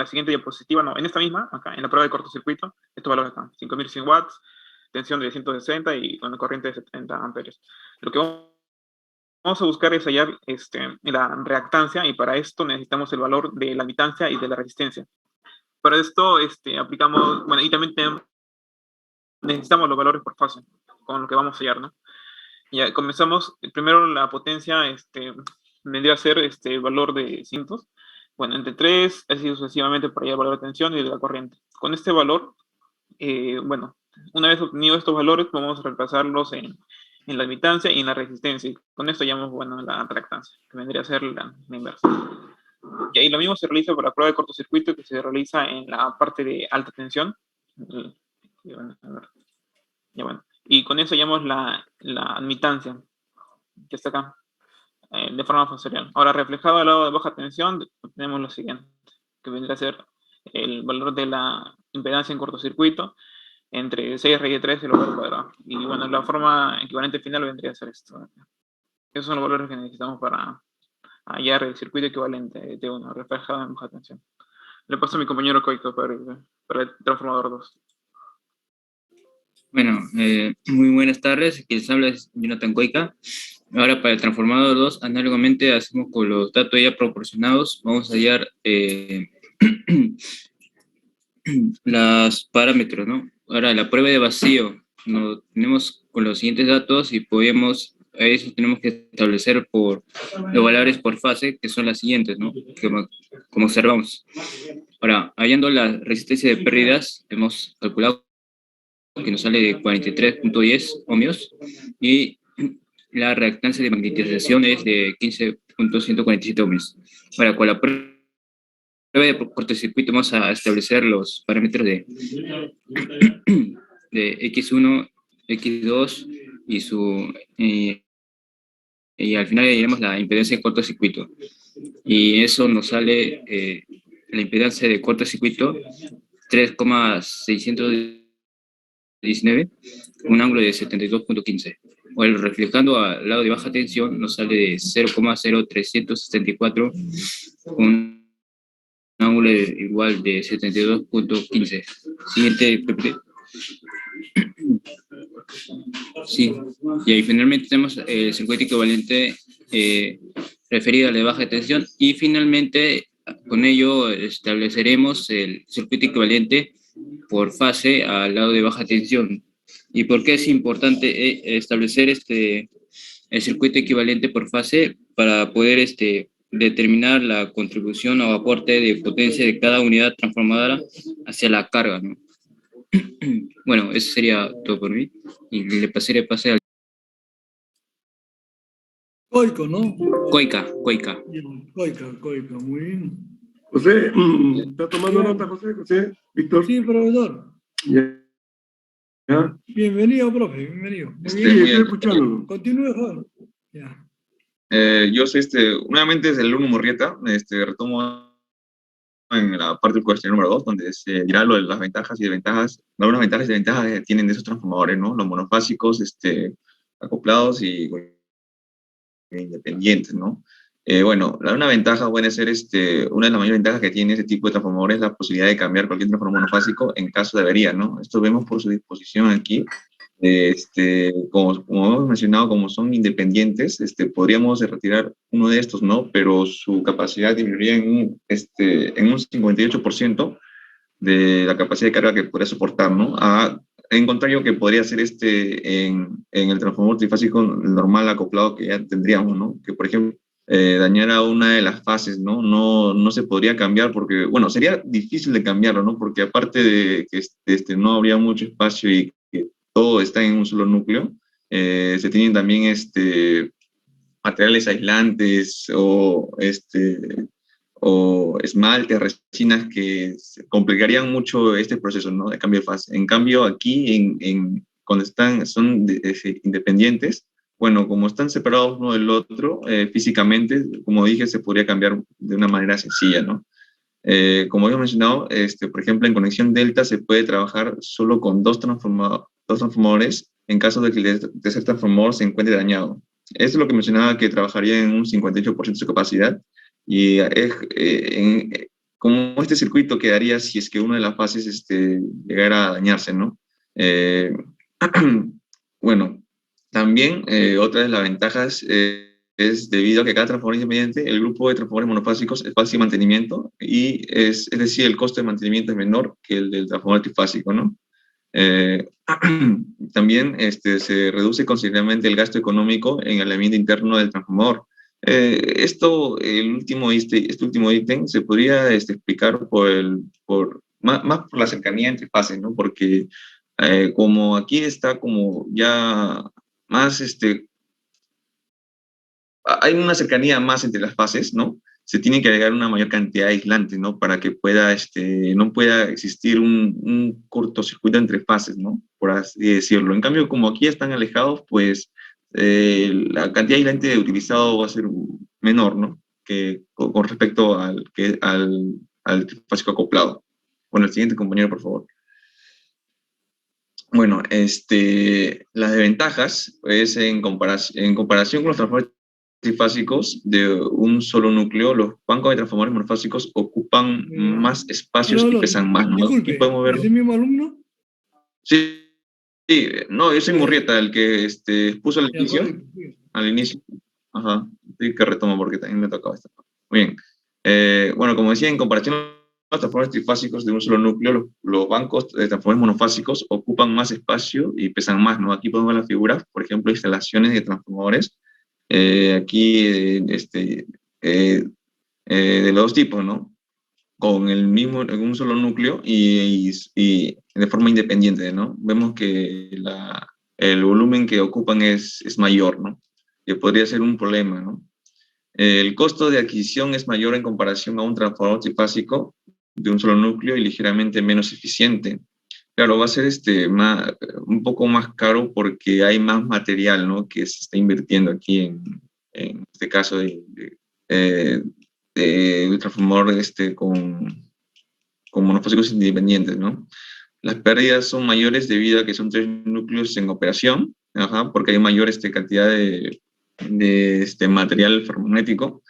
siguiente diapositiva, no, en esta misma, acá, en la prueba de cortocircuito, estos valores están, 5100 watts, tensión de 160 y con corriente de 70 amperes. Lo que vamos a buscar es hallar la reactancia, y para esto necesitamos el valor de la admitancia y de la resistencia. Para esto aplicamos, bueno, y también necesitamos los valores por fase, con lo que vamos a hallar, ¿no? Ya comenzamos, primero la potencia vendría a ser el valor de cintos, bueno, entre 3, así sucesivamente para hallar el valor de tensión y de la corriente. Con este valor, bueno, una vez obtenidos estos valores, vamos a reemplazarlos en la admitancia y en la resistencia. Y con esto llamamos, bueno, la reactancia, que vendría a ser la inversa. Y ahí lo mismo se realiza para la prueba de cortocircuito, que se realiza en la parte de alta tensión. Y bueno, a ver. Ya bueno. Y con eso llamamos la admitancia, que está acá, de forma fasorial. Ahora, reflejado al lado de baja tensión, tenemos lo siguiente, que vendría a ser el valor de la impedancia en cortocircuito entre 6 raíz de 3 y lo al cuadrado. Y bueno, la forma equivalente final vendría a ser esto. Esos son los valores que necesitamos para hallar el circuito equivalente de uno reflejado en baja tensión. Le paso a mi compañero Koiko para el transformador 2. Bueno, muy buenas tardes. Quien les habla es Jonathan Coica. Ahora, para el transformador 2, análogamente hacemos con los datos ya proporcionados. Vamos a hallar los parámetros, ¿no? Ahora, la prueba de vacío, lo tenemos con los siguientes datos y a eso tenemos que establecer por los valores por fase, que son las siguientes, ¿no? Como observamos. Ahora, hallando la resistencia de pérdidas, hemos calculado que nos sale de 43.10 ohmios, y la reactancia de magnetización es de 15.147 ohmios. Ahora, con la prueba de cortocircuito vamos a establecer los parámetros de X1, X2 y al final diremos la impedancia de cortocircuito. Y eso nos sale la impedancia de cortocircuito 3,619, un ángulo de 72.15. O el reflejando al lado de baja tensión nos sale de 0,0374, un ángulo igual de 72.15. Siguiente, Pepe. Sí, y ahí finalmente tenemos el circuito equivalente referido a la baja tensión, y finalmente con ello estableceremos el circuito equivalente por fase al lado de baja tensión. ¿Y por qué es importante establecer el circuito equivalente por fase? Para poder determinar la contribución o aporte de potencia de cada unidad transformadora hacia la carga, ¿no? Bueno, eso sería todo por mí, y le pase al... Coico, ¿no? Coica. Coica, muy bien. José, ¿está tomando nota, José? ¿Víctor? Sí, profesor. Ya. Bienvenido, profe, bienvenido. Sí, estoy escuchándolo. Continúe, Juan. Ya. Yo soy nuevamente es el alumno Murrieta, retomo en la parte del cuestionario número 2, donde se dirá lo de las ventajas y desventajas, algunas ventajas y desventajas que tienen de esos transformadores, ¿no? Los monofásicos, acoplados y independientes, ¿no? Bueno, una ventaja puede ser, una de las mayores ventajas que tiene ese tipo de transformadores es la posibilidad de cambiar cualquier transformador monofásico en caso de avería, ¿no? Esto vemos por su disposición aquí. Como hemos mencionado, como son independientes, podríamos retirar uno de estos, ¿no? Pero su capacidad disminuiría en un 58% de la capacidad de carga que podría soportar, ¿no? En contrario que podría ser en el transformador trifásico normal acoplado que ya tendríamos, ¿no? Que, por ejemplo, dañara una de las fases, ¿no? No se podría cambiar porque, bueno, sería difícil de cambiarlo, ¿no? Porque aparte de que no habría mucho espacio y que todo está en un solo núcleo, se tienen también materiales aislantes o esmaltes, resinas que complicarían mucho este proceso, ¿no? De cambio de fase. En cambio, aquí, cuando son independientes, bueno, como están separados uno del otro, físicamente, como dije, se podría cambiar de una manera sencilla, ¿no? Como había mencionado, por ejemplo, en conexión delta se puede trabajar solo con dos transformadores en caso de que el tercer transformador se encuentre dañado. Esto es lo que mencionaba, que trabajaría en un 58% de su capacidad, y cómo este circuito quedaría si es que una de las fases llegara a dañarse, ¿no? Eh, bueno, también otra de las ventajas es debido a que cada transformador independiente, el grupo de transformadores monofásicos es fácil de mantenimiento y es decir, el costo de mantenimiento es menor que el del transformador trifásico, ¿no? Eh, también se reduce considerablemente el gasto económico en el ambiente interno del transformador. Este último ítem se podría explicar más por la cercanía entre fases, ¿no? Porque como aquí está como ya más, hay una cercanía más entre las fases, ¿no? Se tiene que agregar una mayor cantidad de aislantes, ¿no? Para que no pueda existir un cortocircuito entre fases, ¿no? Por así decirlo. En cambio, como aquí están alejados, pues la cantidad de aislante utilizado va a ser menor, ¿no? Que con respecto al trifásico acoplado. Bueno, el siguiente compañero, por favor. Bueno, las desventajas, pues en comparación con los transformadores trifásicos de un solo núcleo, los bancos de transformadores monofásicos ocupan más espacios Aló, y aló, pesan más, ¿no? Aquí disculpe, podemos ver. ¿es el mismo alumno? Sí, sí, no, yo soy Murrieta, el que puso Ya, correcto. Sí. al inicio. Ajá, sí que retomo porque también me tocaba esta parte. Muy bien. Bueno, como decía, en comparación a los transformadores trifásicos de un solo núcleo, los bancos de transformadores monofásicos ocupan más espacio y pesan más, ¿no? Aquí podemos ver las figuras, por ejemplo, instalaciones de transformadores. Aquí, de los dos tipos, ¿no? Con el mismo, en un solo núcleo y de forma independiente, ¿no? Vemos que el volumen que ocupan es mayor, ¿no? Que podría ser un problema, ¿no? El costo de adquisición es mayor en comparación a un transformador trifásico de un solo núcleo y ligeramente menos eficiente. Claro, va a ser un poco más caro porque hay más material, ¿no? Que se está invirtiendo aquí en este caso eh, de un transformador con monofásicos independientes, ¿no? Las pérdidas son mayores debido a que son 3 núcleos en operación, ajá, porque hay mayor cantidad de material ferromagnético.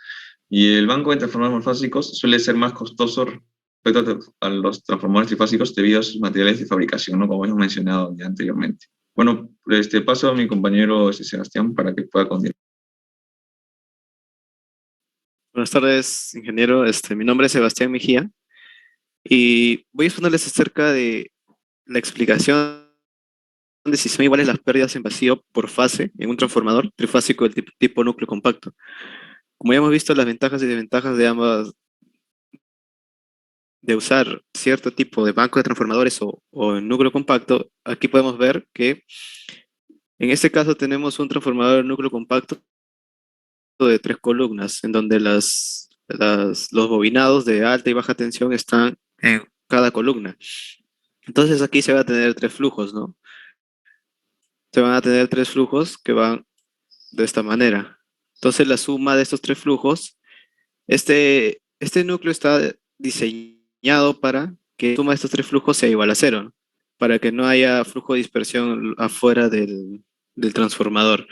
Y el banco de transformadores monofásicos suele ser más costoso respecto a los transformadores trifásicos debido a sus materiales de fabricación, ¿no? Como hemos mencionado ya anteriormente. Bueno, paso a mi compañero Sebastián para que pueda continuar. Buenas tardes, ingeniero. Mi nombre es Sebastián Mejía y voy a exponerles acerca de la explicación de si son iguales las pérdidas en vacío por fase en un transformador trifásico del tipo núcleo compacto. Como ya hemos visto, las ventajas y desventajas de ambas, de usar cierto tipo de banco de transformadores o en núcleo compacto, aquí podemos ver que en este caso tenemos un transformador núcleo compacto de 3 columnas, en donde los bobinados de alta y baja tensión están en cada columna. Entonces aquí se va a tener 3 flujos, ¿no? Se van a tener 3 flujos que van de esta manera. Entonces la suma de estos 3 flujos, este núcleo está diseñado para que la suma de estos 3 flujos sea igual a 0, ¿no? Para que no haya flujo de dispersión afuera del transformador.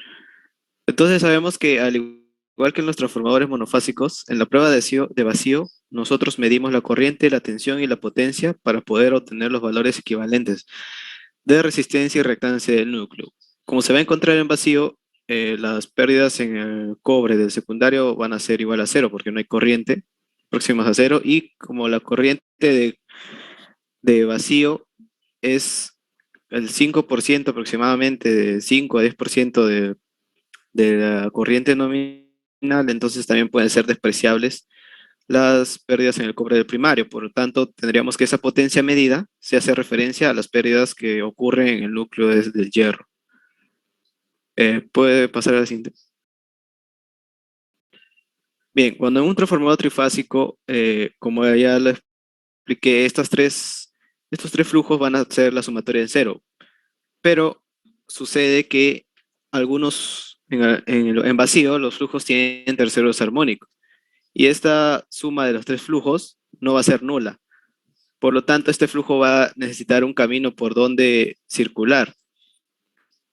Entonces sabemos que al igual que en los transformadores monofásicos, en la prueba de vacío, nosotros medimos la corriente, la tensión y la potencia para poder obtener los valores equivalentes de resistencia y reactancia del núcleo. Como se va a encontrar en vacío, las pérdidas en el cobre del secundario van a ser igual a 0 porque no hay corriente próximas a 0 y como la corriente de vacío es el 5% aproximadamente, de 5 a 10% de la corriente nominal, entonces también pueden ser despreciables las pérdidas en el cobre del primario. Por lo tanto, tendríamos que esa potencia medida se hace referencia a las pérdidas que ocurren en el núcleo del hierro. ¿Puede pasar a la siguiente? Bien, cuando en un transformador trifásico, como ya lo expliqué, estos tres flujos van a ser la sumatoria en 0, pero sucede que algunos en vacío los flujos tienen terceros armónicos y esta suma de los 3 flujos no va a ser nula. Por lo tanto, este flujo va a necesitar un camino por donde circular.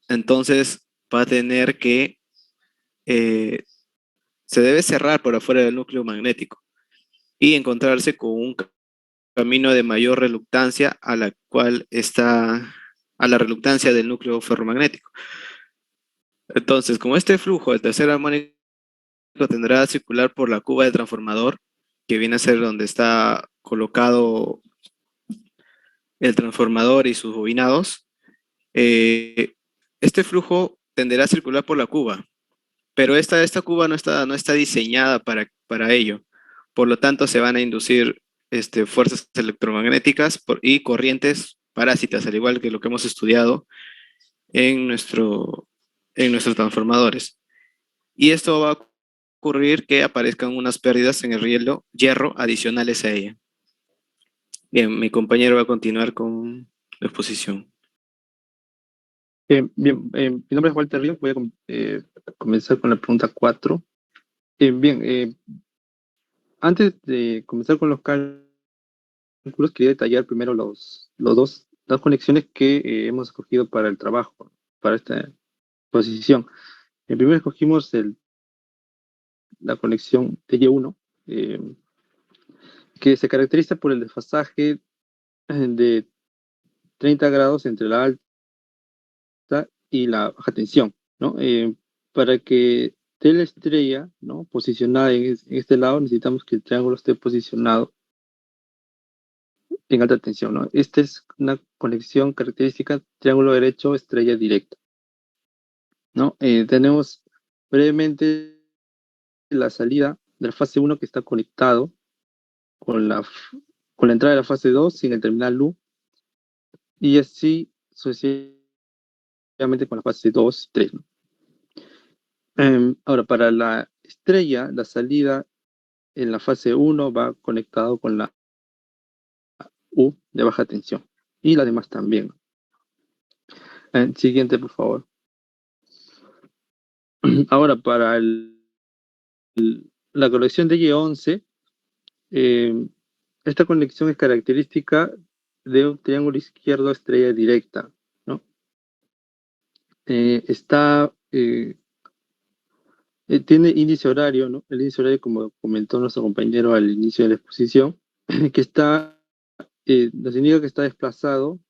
Entonces, va a tener que, se debe cerrar por afuera del núcleo magnético. y encontrarse con un camino de mayor reluctancia a la cual está a la reluctancia del núcleo ferromagnético. Entonces, como este flujo, el tercer armónico tendrá a circular por la cuba del transformador, que viene a ser donde está colocado el transformador y sus bobinados, este flujo tenderá a circular por la cuba, pero esta cuba no está diseñada para ello. Por lo tanto, se van a inducir fuerzas electromagnéticas y corrientes parásitas, al igual que lo que hemos estudiado en nuestros transformadores. Y esto va a ocurrir que aparezcan unas pérdidas en el hierro adicionales a ella. Bien, mi compañero va a continuar con la exposición. Bien, mi nombre es Walter Ríos, voy a comenzar con la pregunta 4. Antes de comenzar con los cálculos, quería detallar primero las dos conexiones que hemos escogido para el trabajo, para esta exposición. Primero escogimos la conexión TY1, que se caracteriza por el desfasaje de 30 grados entre la alta y la baja tensión, ¿no? Para que esté la estrella, ¿no?, posicionada en este lado, necesitamos que el triángulo esté posicionado en alta tensión, ¿no? Esta es una conexión característica triángulo derecho, estrella directa, ¿no? Tenemos brevemente la salida de la fase 1 que está conectado con la entrada de la fase 2 sin el terminal U, y así sucesivamente con la fase 2 y 3, ¿no? Ahora, para la estrella, la salida en la fase 1 va conectado con la U de baja tensión, y las demás también. Siguiente, por favor. Ahora, para la conexión de Y11, esta conexión es característica de un triángulo izquierdo estrella directa, ¿no? Tiene índice horario, ¿no? El índice horario, como comentó nuestro compañero al inicio de la exposición, que nos indica que está desplazado,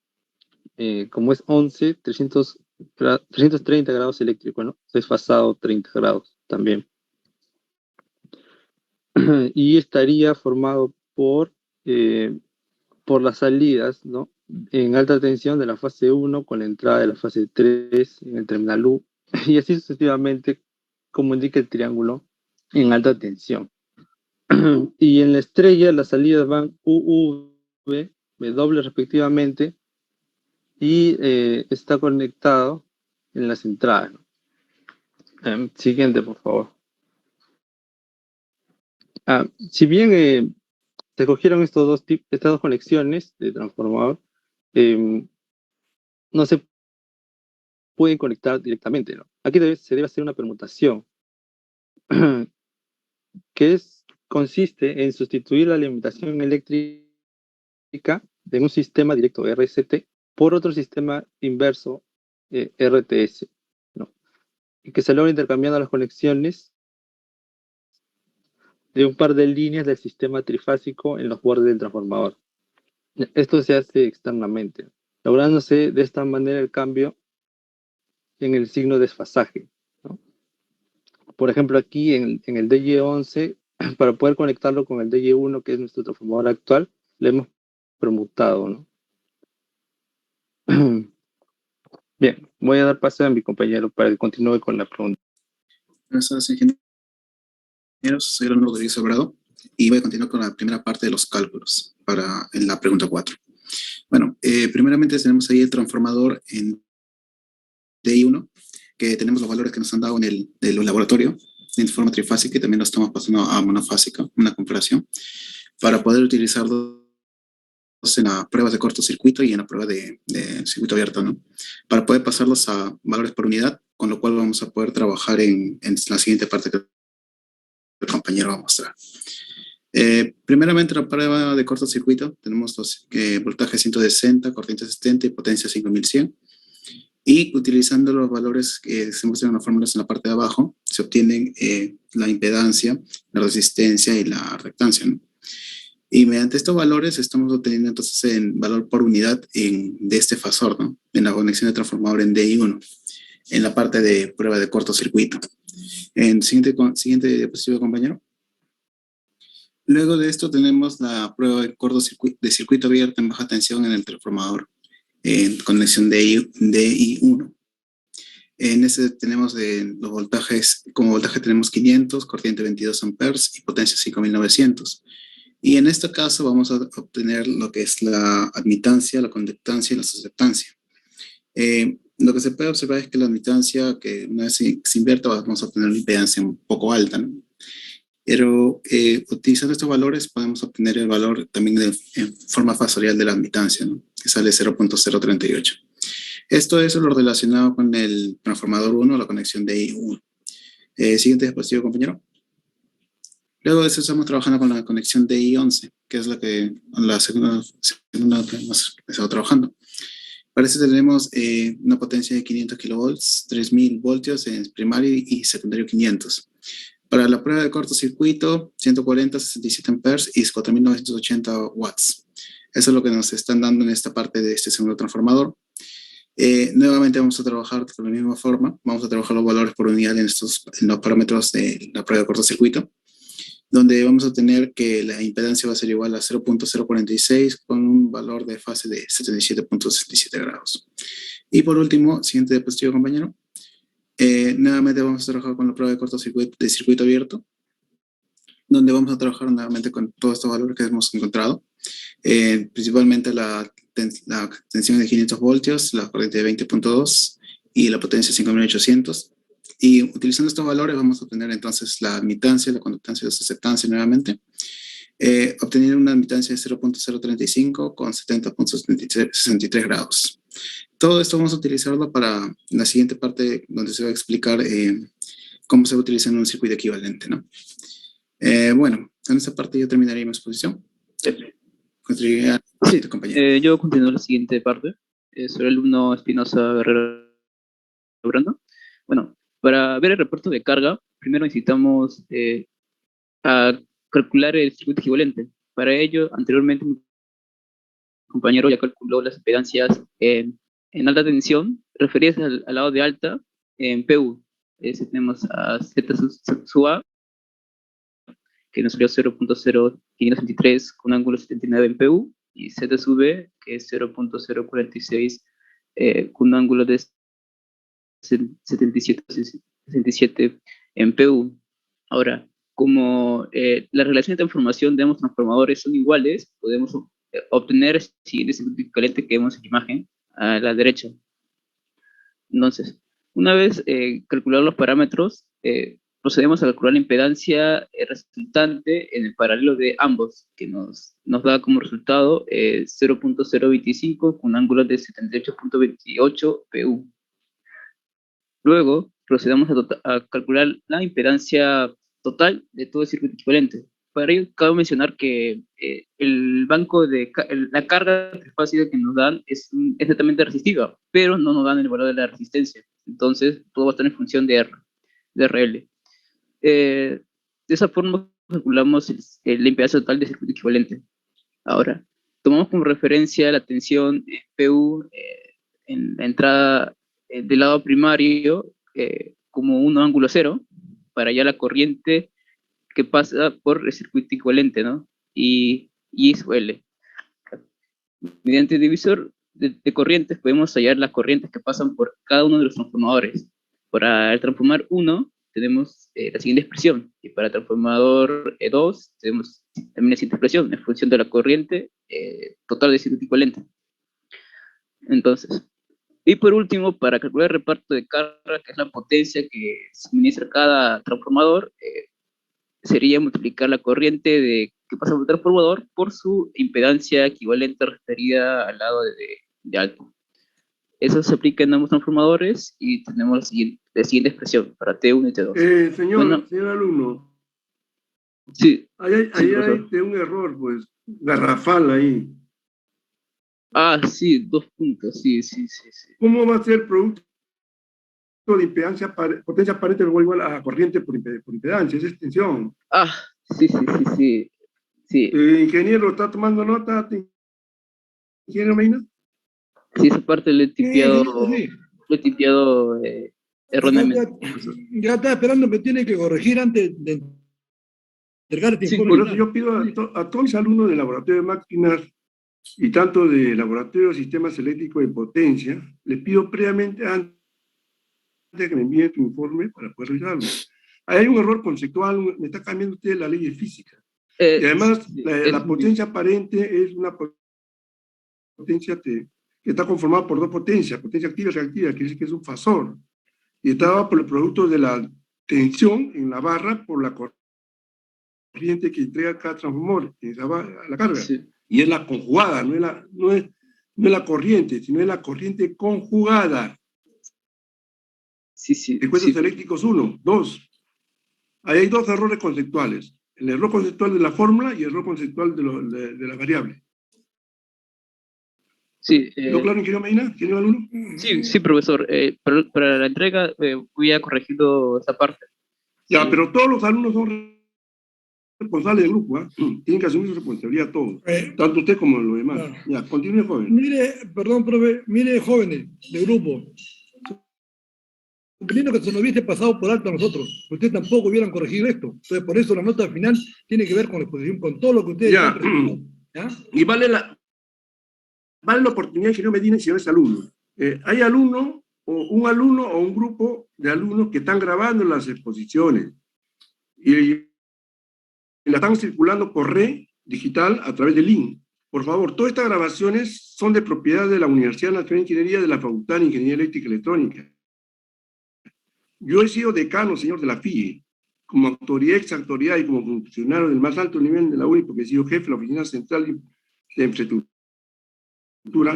como es 11, 330 grados eléctricos, ¿no? Desfasado 30 grados también. Y estaría formado por las salidas, ¿no?, en alta tensión de la fase 1 con la entrada de la fase 3 en el terminal U, y así sucesivamente, como indica el triángulo, en alta tensión. Y en la estrella las salidas van UV, W respectivamente, y está conectado en las entradas, ¿no? Siguiente, por favor. Si bien se cogieron estas dos conexiones de transformador, no se pueden conectar directamente, ¿no? Aquí se debe hacer una permutación que consiste en sustituir la alimentación eléctrica de un sistema directo RST por otro sistema inverso RTS, ¿no?, y que se logra intercambiando las conexiones de un par de líneas del sistema trifásico en los bordes del transformador. Esto se hace externamente, lográndose de esta manera el cambio en el signo de desfasaje, ¿no? Por ejemplo, aquí en el DY11, para poder conectarlo con el DY1, que es nuestro transformador actual, le hemos permutado, ¿no? Bien, voy a dar paso a mi compañero para que continúe con la pregunta. Gracias, ingenieros. Soy Leonardo Rodríguez Sobrado y voy a continuar con la primera parte de los cálculos en la pregunta 4. Bueno, primeramente tenemos ahí el transformador en DI1, que tenemos los valores que nos han dado en el laboratorio de forma trifásica, y también lo estamos pasando a monofásica, una comparación, para poder utilizarlos en las pruebas de cortocircuito y en la prueba de circuito abierto, ¿no? Para poder pasarlos a valores por unidad, con lo cual vamos a poder trabajar en la siguiente parte que el compañero va a mostrar. Primeramente, la prueba de cortocircuito, tenemos voltaje 160, corriente 70 y potencia 5100. Y utilizando los valores que se muestran en las fórmulas en la parte de abajo, se obtienen la impedancia, la resistencia y la reactancia, ¿no? Y mediante estos valores estamos obteniendo entonces el valor por unidad de este fasor, ¿no? En la conexión de transformador en DI1, en la parte de prueba de cortocircuito. Siguiente diapositiva, compañero. Luego de esto tenemos la prueba de circuito abierto en baja tensión en el transformador en conexión DI1. En este tenemos los voltajes, como voltaje tenemos 500, corriente 22 amperes y potencia 5900. Y en este caso vamos a obtener lo que es la admitancia, la conductancia y la susceptancia. Lo que se puede observar es que la admitancia, que una vez se invierta, vamos a obtener una impedancia un poco alta, ¿no? Pero utilizando estos valores podemos obtener el valor también en forma fasorial de la admitancia, ¿no? Que sale 0.038. Esto es lo relacionado con el transformador 1, la conexión de I1. Siguiente diapositiva, compañero. Luego de eso estamos trabajando con la conexión de I11, que es la segunda que hemos estado trabajando. Para eso tenemos una potencia de 500 kilovolts, 3000 voltios en primario y secundario 500. Para la prueba de cortocircuito, 140, 67 amperes y 4980 watts. Eso es lo que nos están dando en esta parte de este segundo transformador. Nuevamente vamos a trabajar de la misma forma. Vamos a trabajar los valores por unidad en los parámetros de la prueba de cortocircuito, donde vamos a tener que la impedancia va a ser igual a 0.046 con un valor de fase de 77.67 grados. Y por último, siguiente diapositiva, compañero. Nuevamente vamos a trabajar con la prueba de cortocircuito de circuito abierto, donde vamos a trabajar nuevamente con todos estos valores que hemos encontrado. Principalmente la tensión de 500 voltios, la corriente de 20.2 y la potencia 5800. Y utilizando estos valores vamos a obtener entonces la admitancia, la conductancia y la susceptancia nuevamente, obteniendo una admitancia de 0.035 con 70.63 grados. Todo esto vamos a utilizarlo para la siguiente parte donde se va a explicar cómo se va a utilizar en un circuito equivalente, ¿no? Bueno, en esta parte yo terminaría mi exposición. Sí, yo continúo la siguiente parte. Soy el alumno Espinosa Guerrero Brando. Bueno, para ver el reparto de carga, primero necesitamos a calcular el circuito equivalente. Para ello, anteriormente mi compañero ya calculó las impedancias en alta tensión, referidas al lado de alta, en PU. Tenemos a Z sub A, que nos salió 0.0523 con un ángulo 79 en PU, y Z sub B, que es 0.046 con un ángulo de 77 en PU. Ahora, como las relaciones de transformación de ambos transformadores son iguales, podemos obtener el siguiente circuito equivalente que vemos en la imagen a la derecha. Entonces, una vez calculados los parámetros, procedemos a calcular la impedancia resultante en el paralelo de ambos, que nos da como resultado 0.025 con un ángulo de 78.28 PU. Luego, procedemos a calcular la impedancia total de todo el circuito equivalente. Para ello, cabe mencionar que el banco la carga trifásica que nos dan es netamente resistiva, pero no nos dan el valor de la resistencia. Entonces, todo va a estar en función de RL. De esa forma, calculamos la impedancia total del circuito equivalente. Ahora, tomamos como referencia la tensión PU en la entrada del lado primario como un ángulo cero, para allá la corriente que pasa por el circuito equivalente, ¿no? Y es L. Mediante el divisor de corrientes podemos hallar las corrientes que pasan por cada uno de los transformadores. Para el transformador 1 tenemos la siguiente expresión, y para el transformador 2 tenemos también la siguiente expresión, en función de la corriente total del circuito equivalente. Entonces, y por último, para calcular el reparto de carga, que es la potencia que suministra cada transformador, sería multiplicar la corriente que pasa por el transformador por su impedancia equivalente referida al lado de alto. Eso se aplica en ambos transformadores y tenemos la siguiente expresión para T1 y T2. Señor alumno. Sí. Ahí hay un error, pues, garrafal ahí. Sí, 2 puntos, sí. ¿Cómo va a ser el producto de impedancia, potencia aparente luego igual a corriente por impedancia? Es extensión. Sí, Ingeniero, ¿está tomando nota? Ingeniero Medina. sí, esa parte le he tipeado, Sí. lo he tipeado erróneamente. Ya está esperando, me tiene que corregir antes de entregar este Sí, informe. por eso yo pido a todos mis alumnos del laboratorio de máquinas y tanto de laboratorio de sistemas eléctricos de potencia, les pido previamente antes de que me envíen su informe para poder revisarlo. Hay un error conceptual, me está cambiando usted la ley de física. Y además, Sí, la potencia aparente es una potencia que está conformada por dos potencias, potencia activa y reactiva, que dice que es un fasor. Y está dado por el producto de la tensión en la barra por la corriente que entrega cada transformador, que es la carga. sí, Y es la conjugada, no es la corriente, sino es la corriente conjugada. sí, sí, Circuitos sí, eléctricos 1, 2. Ahí hay dos errores conceptuales. El error conceptual de la fórmula y el error conceptual de la variable. sí, ¿Quedó claro, ingeniero Medina? ¿Ingeniero alumno? sí, profesor. Para la entrega voy a corregirlo esa parte. Ya, Sí. pero todos los alumnos son responsables del grupo, ¿eh? Tienen que asumir su responsabilidad todos, tanto usted como los demás. Claro. Ya, continúe, joven. Mire, perdón, profe, mire, jóvenes de grupo, suponiendo que se nos hubiese pasado por alto a nosotros, ustedes tampoco hubieran corregido esto. Entonces, por eso la nota final tiene que ver con la exposición, con todo lo que ustedes Ya. han presentado. ¿Ya? Y vale la oportunidad, ingeniero Medina y señores alumnos. Hay alumnos, o un alumno o un grupo de alumnos que están grabando las exposiciones y la están circulando por red digital a través de link. Por favor, todas estas grabaciones son de propiedad de la Universidad Nacional de Ingeniería de la Facultad de Ingeniería Eléctrica y Electrónica. Yo he sido decano, señor de la FIE, como autoridad, ex autoridad y como funcionario del más alto nivel de la UNI, porque he sido jefe de la Oficina Central de Infraestructura,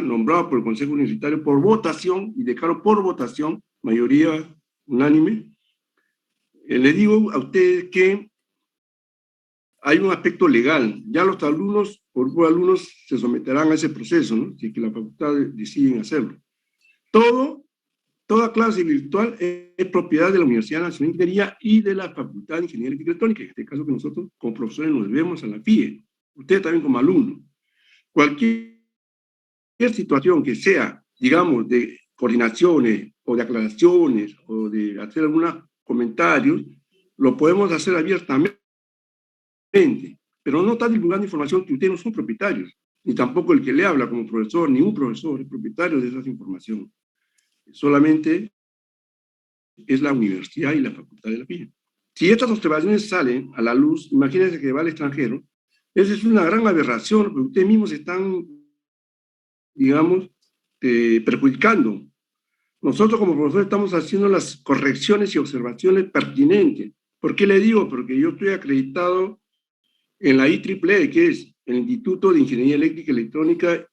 nombrado por el Consejo Universitario por votación, y declaro por votación, mayoría unánime. Le digo a ustedes que hay un aspecto legal. Ya los alumnos, por grupo de alumnos, se someterán a ese proceso, ¿no? Si es que la facultad deciden hacerlo. Toda clase virtual es propiedad de la Universidad Nacional de Ingeniería y de la Facultad de Ingeniería Eléctrica y Electrónica, en este caso que nosotros como profesores nos debemos a la FIE, ustedes también como alumnos. Cualquier situación que sea, digamos, de coordinaciones o de aclaraciones o de hacer algunos comentarios, lo podemos hacer abiertamente, pero no está divulgando información que ustedes no son propietarios, ni tampoco el que le habla como profesor, ni un profesor es propietario de esa información. Solamente es la universidad y la facultad de la FIE. Si estas observaciones salen a la luz, imagínense que va al extranjero, esa es una gran aberración, porque ustedes mismos están, digamos, perjudicando. Nosotros como profesores estamos haciendo las correcciones y observaciones pertinentes. ¿Por qué le digo? Porque yo estoy acreditado en la IEEE, que es el Instituto de Ingeniería Eléctrica y Electrónica,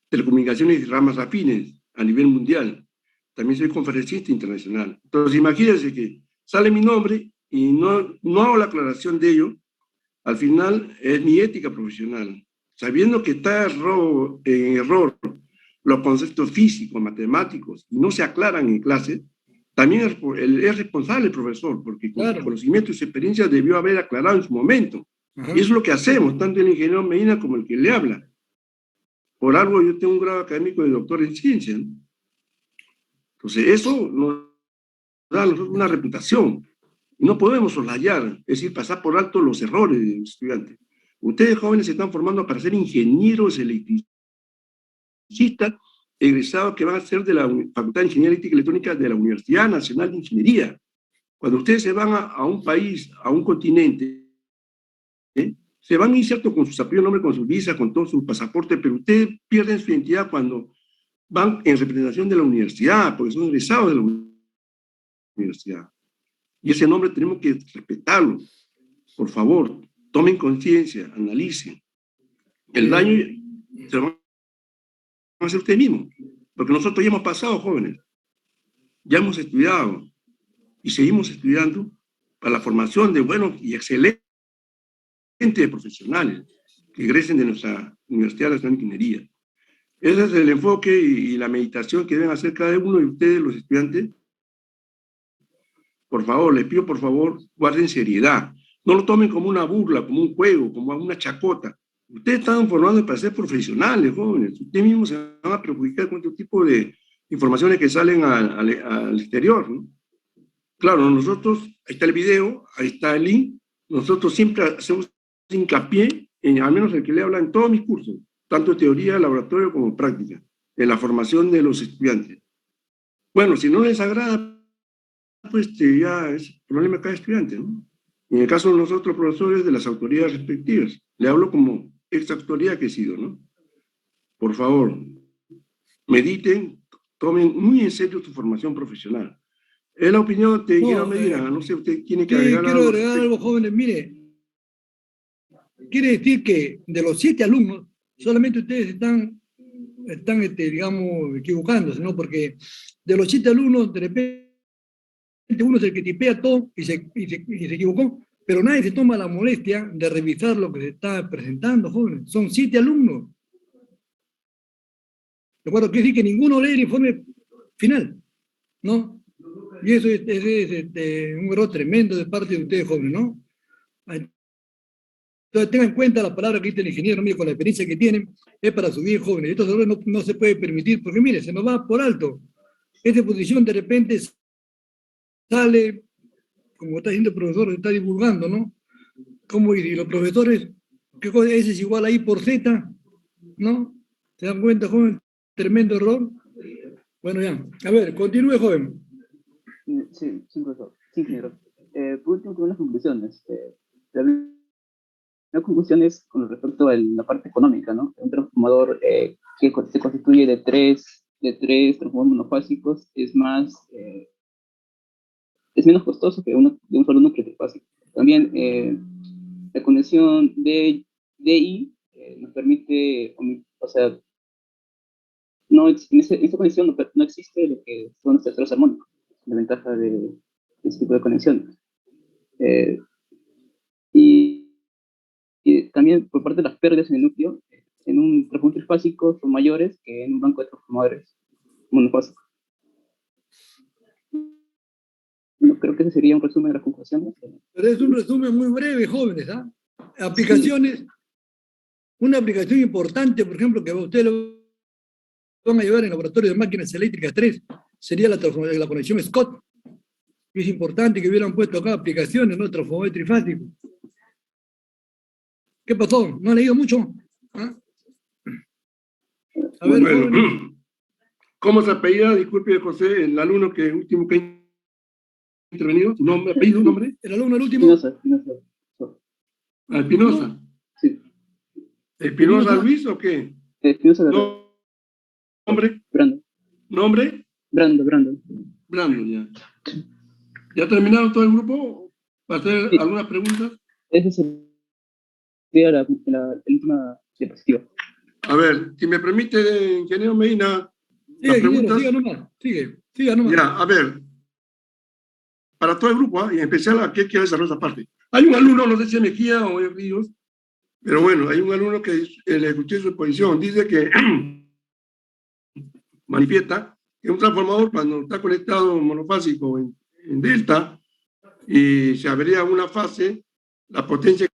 Telecomunicaciones y Ramas Afines a nivel mundial. También soy conferencista internacional. Entonces, imagínense que sale mi nombre y no hago la aclaración de ello. Al final, es mi ética profesional. Sabiendo que está en error los conceptos físicos, matemáticos, y no se aclaran en clase, también es responsable el profesor, porque con su conocimiento y su experiencia debió haber aclarado en su momento. Y eso es lo que hacemos, tanto el ingeniero Medina como el que le habla. Por algo yo tengo un grado académico de doctor en ciencia, ¿no? Entonces, eso nos da a nosotros una reputación. No podemos soslayar, es decir, pasar por alto los errores de los estudiantes. Ustedes jóvenes se están formando para ser ingenieros electricistas, egresados que van a ser de la Facultad de Ingeniería Eléctrica y Electrónica de la Universidad Nacional de Ingeniería. Cuando ustedes se van a un país, a un continente, se van inciertos con sus apellidos, nombre, con sus visas, con todo su pasaporte, pero ustedes pierden su identidad cuando van en representación de la universidad, porque son egresados de la universidad. Y ese nombre tenemos que respetarlo. Por favor, tomen conciencia, analicen. El daño se lo van a hacer ustedes mismos, porque nosotros ya hemos pasado, jóvenes. Ya hemos estudiado y seguimos estudiando para la formación de buenos y excelentes profesionales que egresen de nuestra Universidad Nacional de Ingeniería. Ese es el enfoque y la meditación que deben hacer cada uno de ustedes, los estudiantes. Por favor, les pido, por favor, guarden seriedad. No lo tomen como una burla, como un juego, como una chacota. Ustedes están formando para ser profesionales, jóvenes. Ustedes mismos se van a perjudicar con este tipo de informaciones que salen al exterior, ¿no? Claro, nosotros, ahí está el video, ahí está el link, nosotros siempre hacemos hincapié, al menos el que le habla en todos mis cursos, tanto teoría, laboratorio como práctica, en la formación de los estudiantes. Bueno, si no les agrada, pues ya es problema de cada estudiante, ¿no? En el caso de nosotros, profesores de las autoridades respectivas, le hablo como ex autoridad que he sido, ¿no? Por favor, mediten, tomen muy en serio su formación profesional. Es la opinión de Guillermo Medina, no sé, usted tiene que agregar quiero agregar algo, jóvenes, mire, quiere decir que de los 7 alumnos, solamente ustedes están digamos, equivocándose, ¿no? Porque de los 7 alumnos, de repente, uno es el que tipea todo y se equivocó, pero nadie se toma la molestia de revisar lo que se está presentando, jóvenes. Son 7 alumnos. ¿De acuerdo? Quiere decir que ninguno lee el informe final, ¿no? Y eso es un error tremendo de parte de ustedes, jóvenes, ¿no? Entonces tengan en cuenta la palabra que dice el ingeniero, mire, con la experiencia que tienen, es para subir jóvenes. Estos errores no se puede permitir, porque mire, se nos va por alto. Esta posición de repente sale, como está diciendo el profesor, se está divulgando, ¿no? Como y los profesores, ¿qué cosa? S es igual a I por Z, ¿no? ¿Se dan cuenta, joven? Tremendo error. Bueno, ya. A ver, continúe, joven. Sí, profesor. Sí, ingeniero. Por último, con unas conclusiones. Las conclusiones con respecto a la parte económica, ¿no? Un transformador que se constituye de tres transformadores monofásicos es menos costoso que de un solo núcleo trifásico. También la conexión DI nos permite, o sea, en esta conexión no existe lo que son los terceros armónicos, la ventaja de este tipo de conexiones. Y también por parte de las pérdidas en el núcleo, en un transformador trifásico son mayores que en un banco de transformadores monofásicos. Bueno, creo que ese sería un resumen de las conclusiones. Pero es un resumen muy breve, jóvenes, ¿ah? Aplicaciones, sí. Una aplicación importante, por ejemplo, que ustedes lo van a llevar en el laboratorio de máquinas eléctricas 3, sería la conexión Scott. Es importante que hubieran puesto acá aplicaciones, ¿no? Transformador trifásico. ¿Qué pasó? ¿No ha leído mucho? ¿Ah? A ver, bueno, ¿cómo se apellida? Disculpe, José, el alumno que último que ha intervenido. ¿Su nombre, apellido, nombre? El alumno, el último. Espinosa. Espinosa. Sí. ¿Espinosa Luis o qué? Espinosa. ¿Nombre? Brandon. ¿Nombre? Brandon. Brandon, ya. ¿Ya terminaron todo el grupo? ¿Para hacer algunas preguntas? Esa sería la última diapositiva. A ver, si me permite, ingeniero Medina, las preguntas. Siga nomás. Ya, a ver. Para todo el grupo, y en especial a qué quiere desarrollar esa parte. Hay un alumno, no sé si es Mejía o es Ríos, pero bueno, hay un alumno que le escuché su exposición, dice que manifiesta que un transformador cuando está conectado monofásico en delta y se abriría una fase, la potencia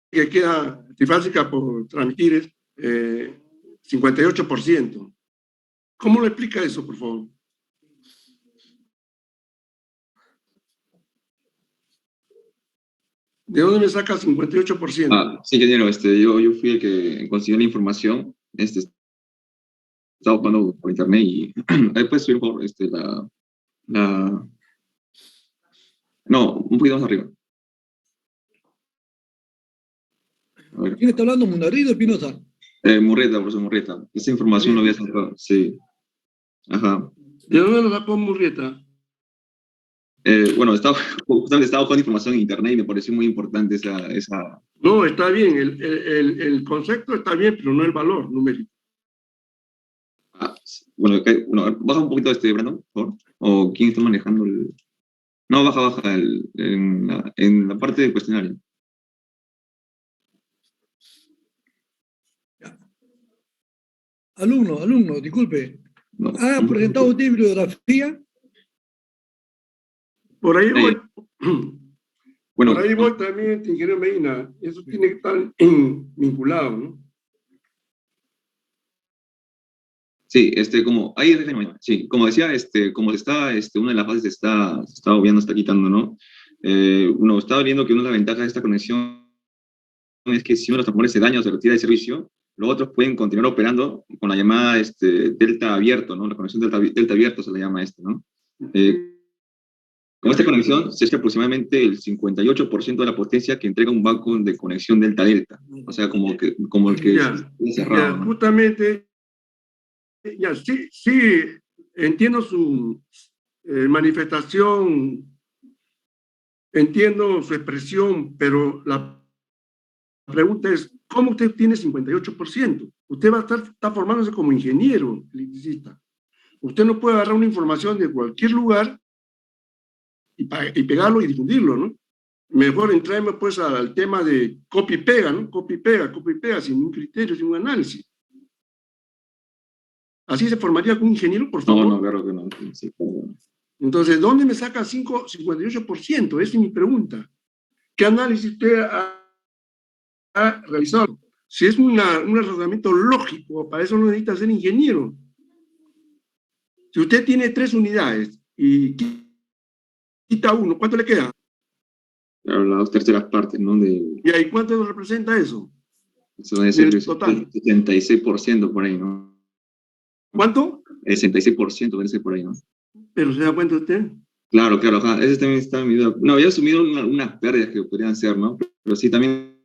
que queda trifásica por transmitir es 58%. ¿Cómo lo explica eso, por favor? ¿De dónde me saca 58%? Sí, ingeniero, yo fui el que consiguió la información, estaba buscando por internet y ahí puedes subir por no, un poquito más arriba. ¿Quién está hablando? ¿Mundarrido o Espinosa? Murrieta, profesor Murrieta. Esa información lo había sacado, sí. Ajá. ¿De dónde lo sacó Murrieta? Bueno, estaba buscando información en internet y me pareció muy importante esa... No, está bien, el concepto está bien, pero no el valor numérico. Bueno, baja un poquito Brandon, por favor. ¿O quién está manejando el...? No, baja en la parte del cuestionario. Alumno, disculpe. No, ¿ha presentado usted bibliografía? Por ahí voy. Bueno, por ahí voy también, ingeniero Medina, eso tiene que estar vinculado, ¿no? sí, como, ahí, sí, como decía, como está, una de las fases se está obviando, está quitando, ¿no? Uno estaba viendo que una de las ventajas de esta conexión es que si uno de los transformadores se daña o se retira de servicio, los otros pueden continuar operando con la llamada delta abierto, ¿no? La conexión delta abierto se le llama ¿no? Con esta conexión se echa aproximadamente el 58% de la potencia que entrega un banco de conexión delta-delta. O sea, como el que Ya, cerrado, ya, ¿no? justamente, ya, sí, sí, entiendo su manifestación, entiendo su expresión, pero la pregunta es, ¿cómo usted tiene 58%? Usted va a está formándose como ingeniero electricista. Usted no puede agarrar una información de cualquier lugar y pegarlo y difundirlo, ¿no? Mejor entrarme pues al tema de copy-pega, ¿no? Copy-pega, sin un criterio, sin un análisis. ¿Así se formaría un ingeniero, por favor? No, claro que no. Sí, claro. Entonces, ¿dónde me saca 58%? Esa es mi pregunta. ¿Qué análisis usted ha realizado? Si es un razonamiento lógico, para eso no necesita ser ingeniero. Si usted tiene 3 unidades y quita uno, ¿cuánto le queda? Claro, las 2/3 partes, ¿no? ¿Y ahí cuánto representa eso? Eso debe ser Del el total. 76% por ahí, ¿no? ¿Cuánto? El 66% debe ser por ahí, ¿no? ¿Pero se da cuenta usted? Claro, ajá. Ese también está en mi duda. No, había asumido unas pérdidas que podrían ser, ¿no? Pero sí, también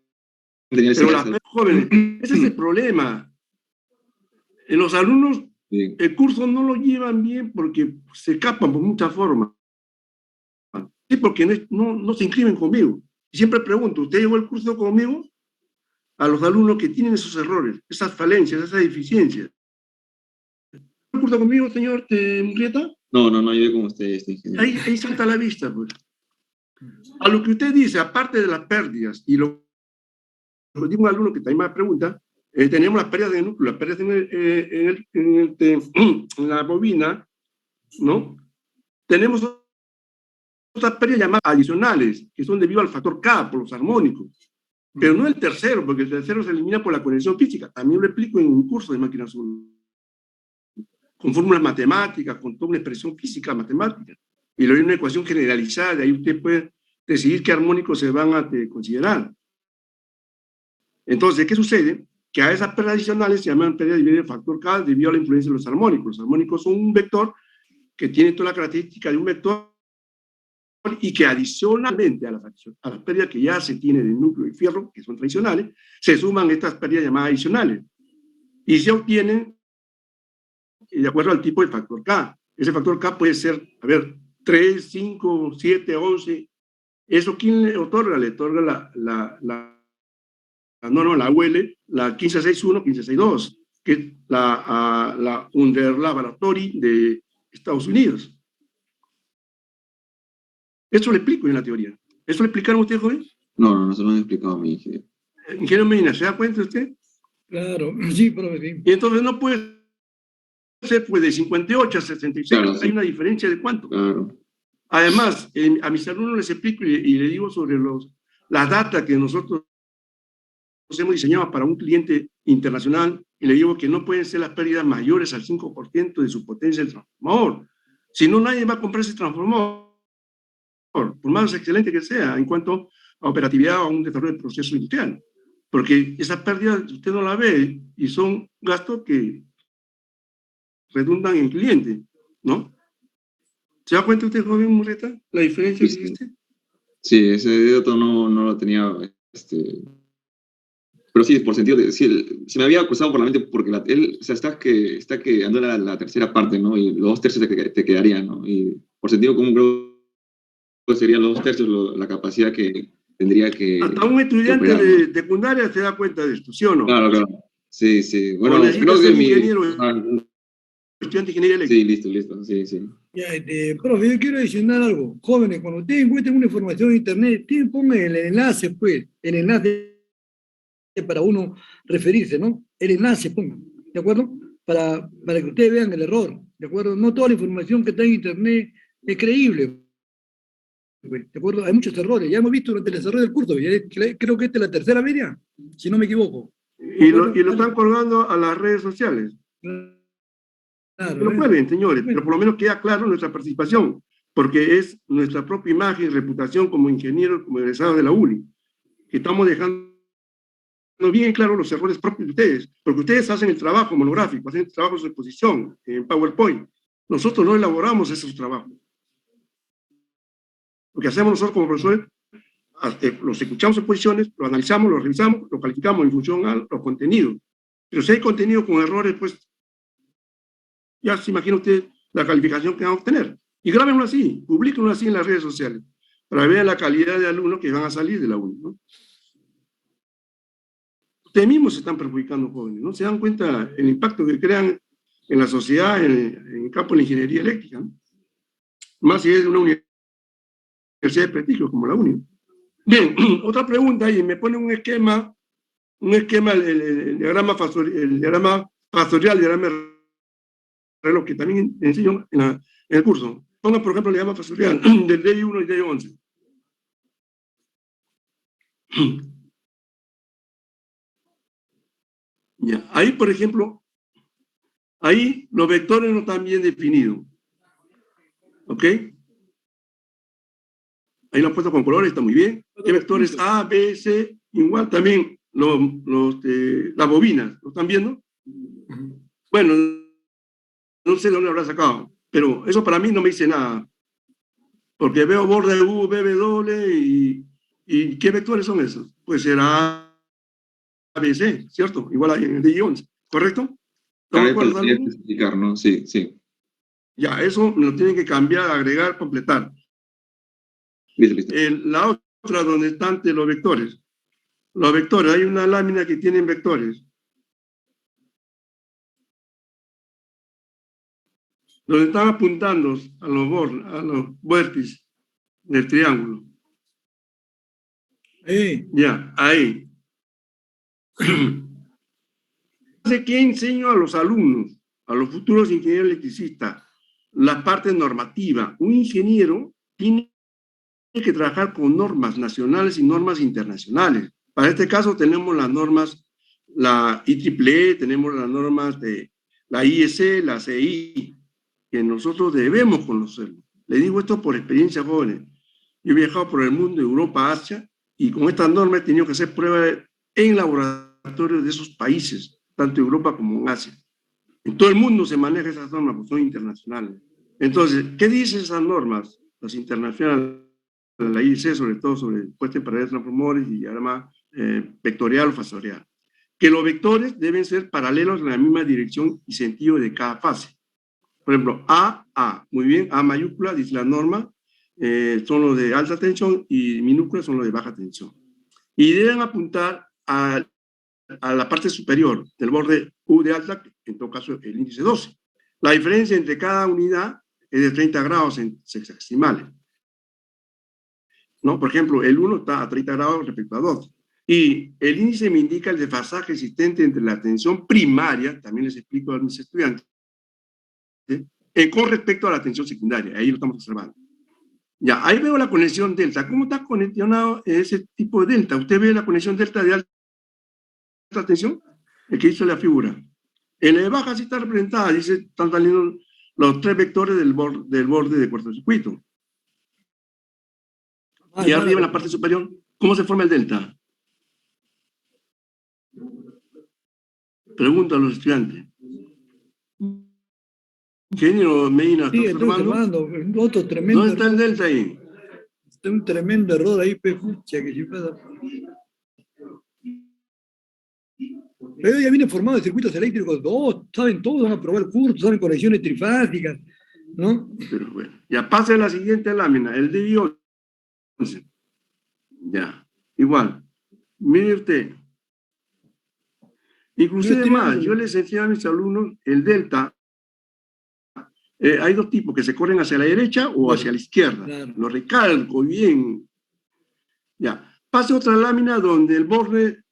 tenía ese... Pero las jóvenes, ese es el problema. Los alumnos, sí. el curso no lo llevan bien porque se escapan por muchas formas. Sí, porque no se inscriben conmigo. Y siempre pregunto, ¿usted llevó el curso conmigo? A los alumnos que tienen esos errores, esas falencias, esas deficiencias. ¿Llevó el curso conmigo, señor Murrieta? No, yo llegué con usted, ingeniero. Ahí salta a la vista, pues. A lo que usted dice, aparte de las pérdidas, y lo digo a un alumno que también me pregunta, tenemos las pérdidas de núcleo, las pérdidas en la bobina, ¿no? Tenemos otras pérdidas llamadas adicionales, que son debido al factor K, por los armónicos. Pero no el tercero, porque el tercero se elimina por la conexión física. También lo explico en un curso de máquinas 1. Con fórmulas matemáticas, con toda una expresión física matemática. Y luego hay una ecuación generalizada, de ahí usted puede decidir qué armónicos se van a considerar. Entonces, ¿qué sucede? Que a esas pérdidas adicionales se llaman pérdidas debido al factor K debido a la influencia de los armónicos. Los armónicos son un vector que tiene toda la característica de un vector y que adicionalmente a las pérdidas que ya se tiene de núcleo y fierro, que son tradicionales, se suman estas pérdidas llamadas adicionales. Y se obtienen de acuerdo al tipo de factor K. Ese factor K puede ser, 3, 5, 7, 11. ¿Eso quién le otorga? Le otorga la UL, la 1561, 1562, que es la Under Laboratory de Estados Unidos. Eso lo explico en la teoría. ¿Eso lo explicaron ustedes, joven? No se lo han explicado a mi ingeniero. Ingeniero Medina, ¿se da cuenta usted? Claro, sí, profe. Y entonces no puede ser pues, de 58 a 66, claro, hay una diferencia de cuánto. Claro. Además, a mis alumnos les explico y les digo sobre las datas que nosotros hemos diseñado para un cliente internacional y le digo que no pueden ser las pérdidas mayores al 5% de su potencia del transformador. Si no, nadie va a comprar ese transformador, por más excelente que sea, en cuanto a operatividad o a un desarrollo de proceso industrial. Porque esas pérdidas usted no las ve y son gastos que redundan en cliente, ¿no? ¿Se da cuenta usted, joven Murrieta, la diferencia que existe? Sí, ese dato no lo tenía, pero sí, por sentido de, sí, se me había cruzado por la mente porque él, o sea, está que ando la tercera parte, ¿no? Y los 2/3 te quedarían, ¿no? Y por sentido común creo que serían los 2/3 la capacidad que tendría que... Hasta un estudiante operar, de ¿no? secundaria se da cuenta de esto, ¿sí o no? Claro. Sí. Bueno, creo que mi... ingeniero, estudiante de ingeniería eléctrica. Sí, listo, sí. Ya, profe, yo quiero adicionar algo. Jóvenes, cuando ustedes encuentren una información en internet, pongan el enlace, pues, el enlace para uno referirse, ¿no? El enlace pongan, ¿de acuerdo? Para que ustedes vean el error, ¿de acuerdo? No toda la información que está en internet es creíble, ¿De acuerdo? Hay muchos errores, ya hemos visto durante el desarrollo del curso, creo que esta es la tercera media, si no me equivoco. Y lo están colgando a las redes sociales. Claro, Que lo prueben, señores, pero por lo menos queda claro nuestra participación, porque es nuestra propia imagen y reputación como ingenieros, como egresados de la UNI, que estamos dejando bien claro los errores propios de ustedes, porque ustedes hacen el trabajo monográfico, hacen el trabajo de su exposición en PowerPoint. Nosotros no elaboramos esos trabajos. Lo que hacemos nosotros como profesores, los escuchamos en exposiciones, lo analizamos, lo revisamos, lo calificamos en función a los contenidos. Pero si hay contenido con errores, pues ya se imagina usted la calificación que van a obtener. Y grábenlo así, publíquenlo así en las redes sociales, para ver la calidad de alumnos que van a salir de la UNI, ¿no? Ustedes mismos se están perjudicando, jóvenes, ¿no? Se dan cuenta el impacto que crean en la sociedad, en el campo de la ingeniería eléctrica, ¿no? Más si es de una universidad de prestigio como la UNI. Bien, otra pregunta ahí, me pone un esquema, el diagrama factorial, el diagrama de reloj, que también enseño en el curso. Ponga, por ejemplo, el diagrama factorial del DI1 y DI11. Ya, ahí, por ejemplo, ahí los vectores no están bien definidos. ¿Ok? Ahí lo han puesto con colores, está muy bien. ¿Qué vectores A, B, C? Igual también las bobinas, ¿lo están viendo? Bueno, no sé de dónde habrá sacado, pero eso para mí no me dice nada. Porque veo borde U, BW y ¿qué vectores son esos? Pues será ABC, ¿cierto? Igual en el DI11, ¿correcto? A ver, podría explicar, ¿no? Sí, sí. Ya, eso me lo tienen que cambiar, agregar, completar. Listo. La otra donde están los vectores. Los vectores, hay una lámina que tiene vectores. Donde están apuntando a los vértices del triángulo. Ya, ahí. ¿Qué enseño a los alumnos, a los futuros ingenieros electricistas? La parte normativa. Un ingeniero tiene que trabajar con normas nacionales y normas internacionales. Para este caso tenemos las normas, la IEEE, tenemos las normas de la IEC, la CI, que nosotros debemos conocerlo. Le digo esto por experiencia, jóvenes. Yo he viajado por el mundo, Europa, Asia, y con estas normas he tenido que hacer pruebas en laboratorios de esos países, tanto en Europa como en Asia. En todo el mundo se manejan esas normas, porque son internacionales. Entonces, ¿qué dicen esas normas? Las internacionales, la IEC, sobre todo sobre puesta en paralelo de transformadores y además vectorial o factorial. Que los vectores deben ser paralelos en la misma dirección y sentido de cada fase. Por ejemplo, A, muy bien, A mayúscula, dice la norma, son los de alta tensión y minúsculas son los de baja tensión. Y deben apuntar a la parte superior del borde U de alta, en todo caso el índice 12. La diferencia entre cada unidad es de 30 grados en sexagesimales, ¿no? Por ejemplo, el 1 está a 30 grados respecto a 2. Y el índice me indica el desfasaje existente entre la tensión primaria, también les explico a mis estudiantes, con respecto a la tensión secundaria. Ahí lo estamos observando. Ya, ahí veo la conexión delta. ¿Cómo está coneccionado ese tipo de delta? ¿Usted ve la conexión delta de alta tensión? El que hizo la figura. En la de baja sí está representada, dice, están saliendo los tres vectores del borde de cortocircuito. Y arriba en la parte superior, ¿cómo se forma el delta? Pregunto a los estudiantes. Ingeniero Medina, sí, ¿estás observando? Otro tremendo. ¿Dónde está el delta ahí? Está un tremendo error ahí, pucha, que si pasa. Pero ya viene formado de circuitos eléctricos, saben todo, van a probar el curso, saben conexiones trifásicas, ¿no? Pero bueno, ya pasa a la siguiente lámina, el DI11. Ya, igual. Mire usted. Inclusive más, yo les enseño a mis alumnos el delta. Hay dos tipos que se corren hacia la derecha o hacia la izquierda. Claro. Lo recalco bien. Ya. Pase otra lámina donde el borde,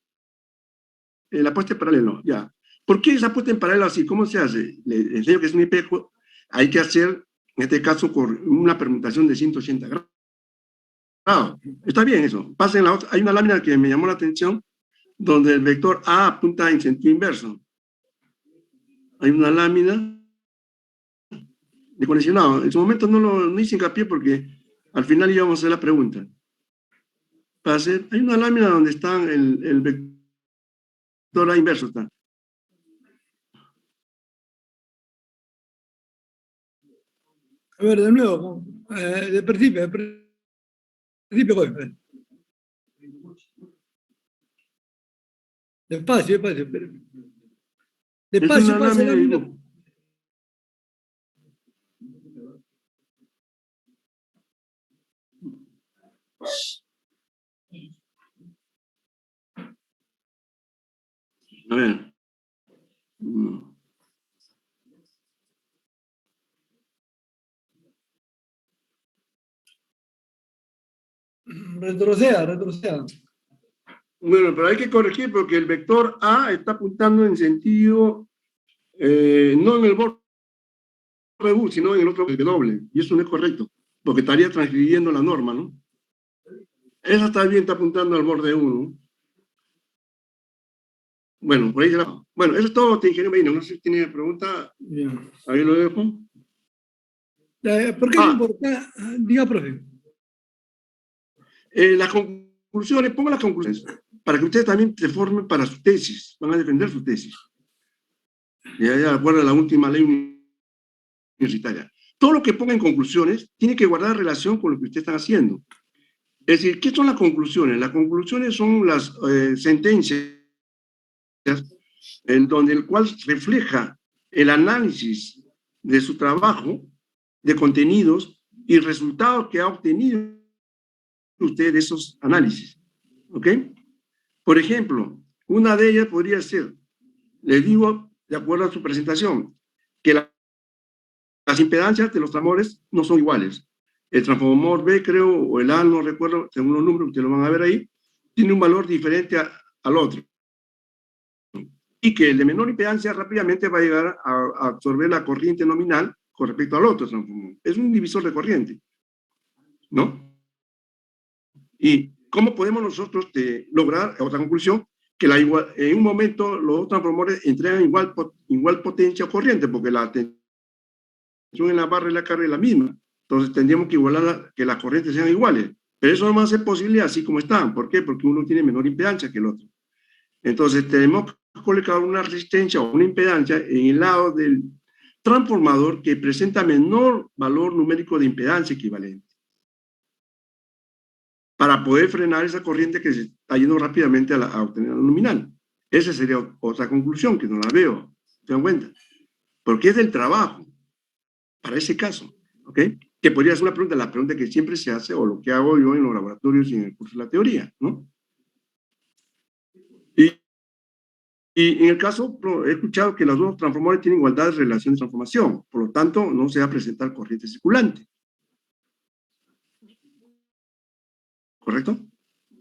la puesta en paralelo. Ya. ¿Por qué esa puesta en paralelo así? ¿Cómo se hace? Les enseño que es un espejo. Hay que hacer, en este caso, con una permutación de 180 grados. Está bien eso. Pasen la otra. Hay una lámina que me llamó la atención, donde el vector A apunta en sentido inverso. Hay una lámina de conexionado. En su momento no hice hincapié porque al final íbamos a hacer la pregunta. Hay una lámina donde está el vector A inverso. Está. A ver, de nuevo, de principio, joven. Despacio. Despacio, pase la lámina. A ver. Retroceda. Bueno, pero hay que corregir porque el vector A está apuntando en sentido, no en el borde U, sino en el otro W. Y eso no es correcto, porque estaría transgrediendo la norma, ¿no? Esa está bien, está apuntando al borde U, ¿no? Bueno, por ahí será. Bueno, eso es todo, ingeniero Medina. No sé si tiene pregunta. Bien. Ahí lo dejo. ¿Por qué es importante? Diga, profe. Las conclusiones, pongo las conclusiones, para que ustedes también se formen para su tesis, van a defender su tesis. Ya de acuerdo a la última ley universitaria. Todo lo que ponga en conclusiones tiene que guardar relación con lo que ustedes están haciendo. Es decir, ¿qué son las conclusiones? Las conclusiones son las sentencias en donde el cual refleja el análisis de su trabajo, de contenidos y resultados que ha obtenido usted de esos análisis. ¿Ok? Por ejemplo, una de ellas podría ser, les digo, de acuerdo a su presentación, que las impedancias de los transformadores no son iguales. El transformador B, creo, o el A, no recuerdo, según los números, ustedes lo van a ver ahí, tiene un valor diferente al otro. Y que el de menor impedancia rápidamente va a llegar a absorber la corriente nominal con respecto al otro transformador. Es un divisor de corriente, ¿no? ¿Y cómo podemos nosotros lograr otra conclusión? Que en un momento los dos transformadores entregan igual potencia o corriente, porque la tensión en la barra y la carga es la misma. Entonces tendríamos que igualar que las corrientes sean iguales. Pero eso no va a ser posible así como están. ¿Por qué? Porque uno tiene menor impedancia que el otro. Entonces tenemos que colocar una resistencia o una impedancia en el lado del transformador que presenta menor valor numérico de impedancia equivalente, para poder frenar esa corriente que se está yendo rápidamente a obtener la nominal. Esa sería otra conclusión, que no la veo, ¿se dan cuenta? Porque es del trabajo, para ese caso, ¿ok? Que podría ser la pregunta que siempre se hace, o lo que hago yo en los laboratorios y en el curso de la teoría, ¿no? Y en el caso, he escuchado que los dos transformadores tienen igualdad de relación de transformación, por lo tanto, no se va a presentar corriente circulante. ¿Correcto?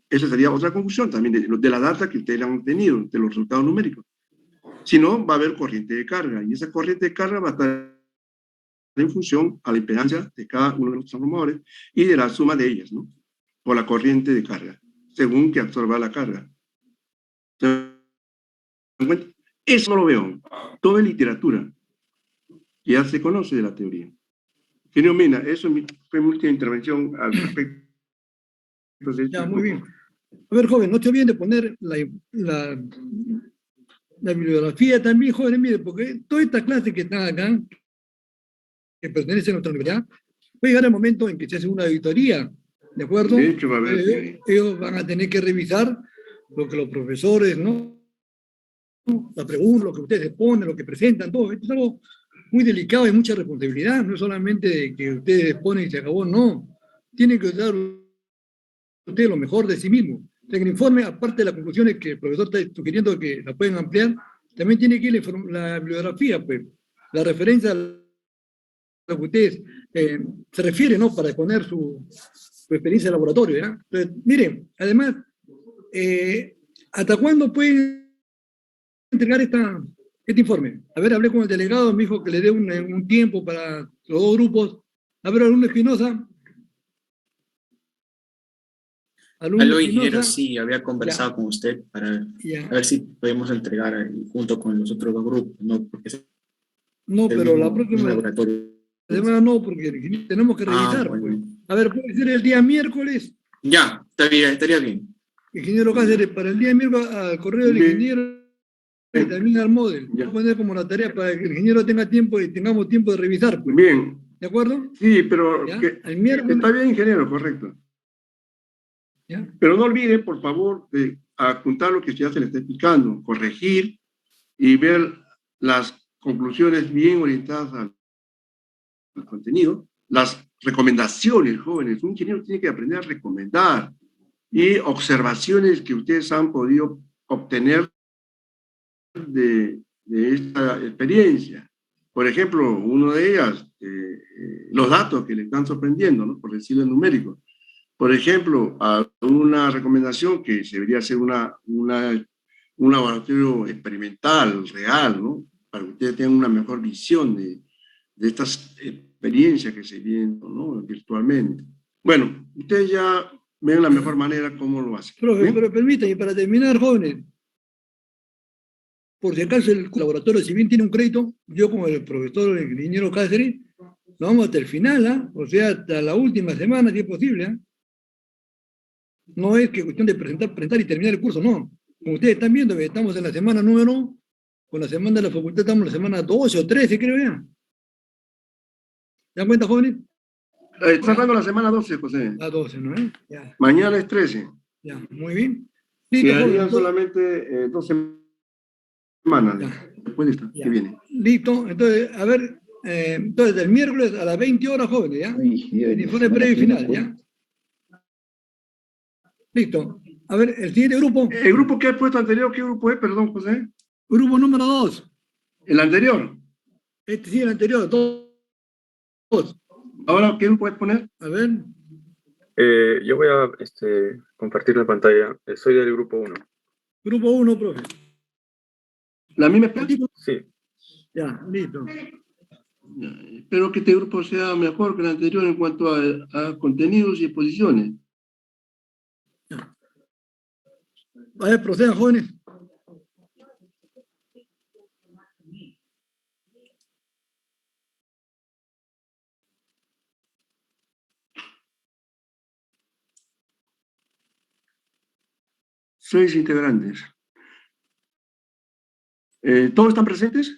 Esa sería otra conclusión también de la data que ustedes han obtenido, de los resultados numéricos. Si no, va a haber corriente de carga, y esa corriente de carga va a estar en función a la impedancia de cada uno de los transformadores y de la suma de ellas, ¿no? Por la corriente de carga, según que absorba la carga. ¿Se dan cuenta? Eso no lo veo. Todo es literatura. Ya se conoce de la teoría. Ingeniero Mena, eso fue mi última intervención al respecto. Ya, muy bien. A ver, joven, no te olviden de poner la bibliografía también, joven, mire, porque toda esta clase que están acá, que pertenece a nuestra universidad, puede llegar el momento en que se hace una auditoría, ¿de acuerdo? De hecho, va a haber, ellos van a tener que revisar lo que los profesores, ¿no? La pregunta, lo que ustedes ponen, lo que presentan, todo. Esto es algo muy delicado y mucha responsabilidad, no es solamente de que ustedes ponen y se acabó, no. Tienen que dar usted lo mejor de sí mismo. En el informe, aparte de las conclusiones que el profesor está sugiriendo que la pueden ampliar, también tiene que ir la bibliografía, pues, la referencia a lo que ustedes se refieren, ¿no? Para exponer su experiencia de laboratorio, ¿ya? Entonces, miren, además, ¿hasta cuándo pueden entregar este informe? A ver, hablé con el delegado, me dijo que le dé un tiempo para los dos grupos. A ver, alumno Espinosa. Aló, ingeniero, Espinosa, sí, había conversado con usted para ya. a ver si podemos entregar junto con los otros dos grupos, ¿no? Porque es No, el pero la mismo próxima laboratorio. semana no, porque tenemos que revisar, pues. Bueno. A ver, puede ser el día miércoles, Ya, estaría bien. ingeniero Cáceres, para el día miércoles al correo del Bien. ingeniero y también al model. Ya. Voy a poner como la tarea para que el ingeniero tenga tiempo y tengamos tiempo de revisar, pues. Bien, ¿De acuerdo? sí, pero ¿Ya? que- El miércoles. está bien, ingeniero, correcto. ¿Ya? Pero no olvide, por favor, de apuntar lo que ya se le está explicando, corregir y ver las conclusiones bien orientadas al contenido, las recomendaciones, jóvenes. Un ingeniero tiene que aprender a recomendar y observaciones que ustedes han podido obtener de esta experiencia. Por ejemplo, uno de ellas, los datos que le están sorprendiendo, ¿no? Por decirlo en numérico. Por ejemplo, una recomendación que se debería hacer un laboratorio experimental, real, ¿no? Para que ustedes tengan una mejor visión de estas experiencias que se vienen, ¿no? Virtualmente. Bueno, ustedes ya ven la mejor manera cómo lo hacen. Profe, ¿Bien? pero permítame, para terminar, jóvenes, por si acaso el laboratorio, si bien tiene un crédito, yo como el profesor, el ingeniero Cáceres, lo vamos hasta el final, ¿ah? O sea, hasta la última semana, si es posible, ¿ah? No es que cuestión de presentar y terminar el curso, no. Como ustedes están viendo, que estamos en la semana número, con la semana de la facultad estamos en la semana 12 o 13, creo ya. ¿Se dan cuenta, jóvenes? Cerrando la semana 12, José. La 12, ¿no? Ya, Mañana es 13. ya, muy bien. Listo, Quedarían jóvenes, entonces- solamente 2 semanas Ya. después de esta, Ya. que viene. Listo, entonces, a ver, entonces el miércoles a las 20 horas, jóvenes, ¿ya? El informe previo y final, ¿ya? Listo. A ver, el siguiente grupo. ¿El grupo que ha puesto anterior, qué grupo es, perdón, José? Grupo número 2. El anterior. Este sí, el anterior, 2. Ahora, ¿qué grupo es poner? A ver, Yo voy a compartir la pantalla. Soy del grupo 1. grupo 1, profe. ¿La misma especie? Sí. Ya, listo. Espero que este grupo sea mejor que el anterior en cuanto a contenidos y exposiciones. A ver, procedan, jóvenes. Seis integrantes. ¿Todos están presentes?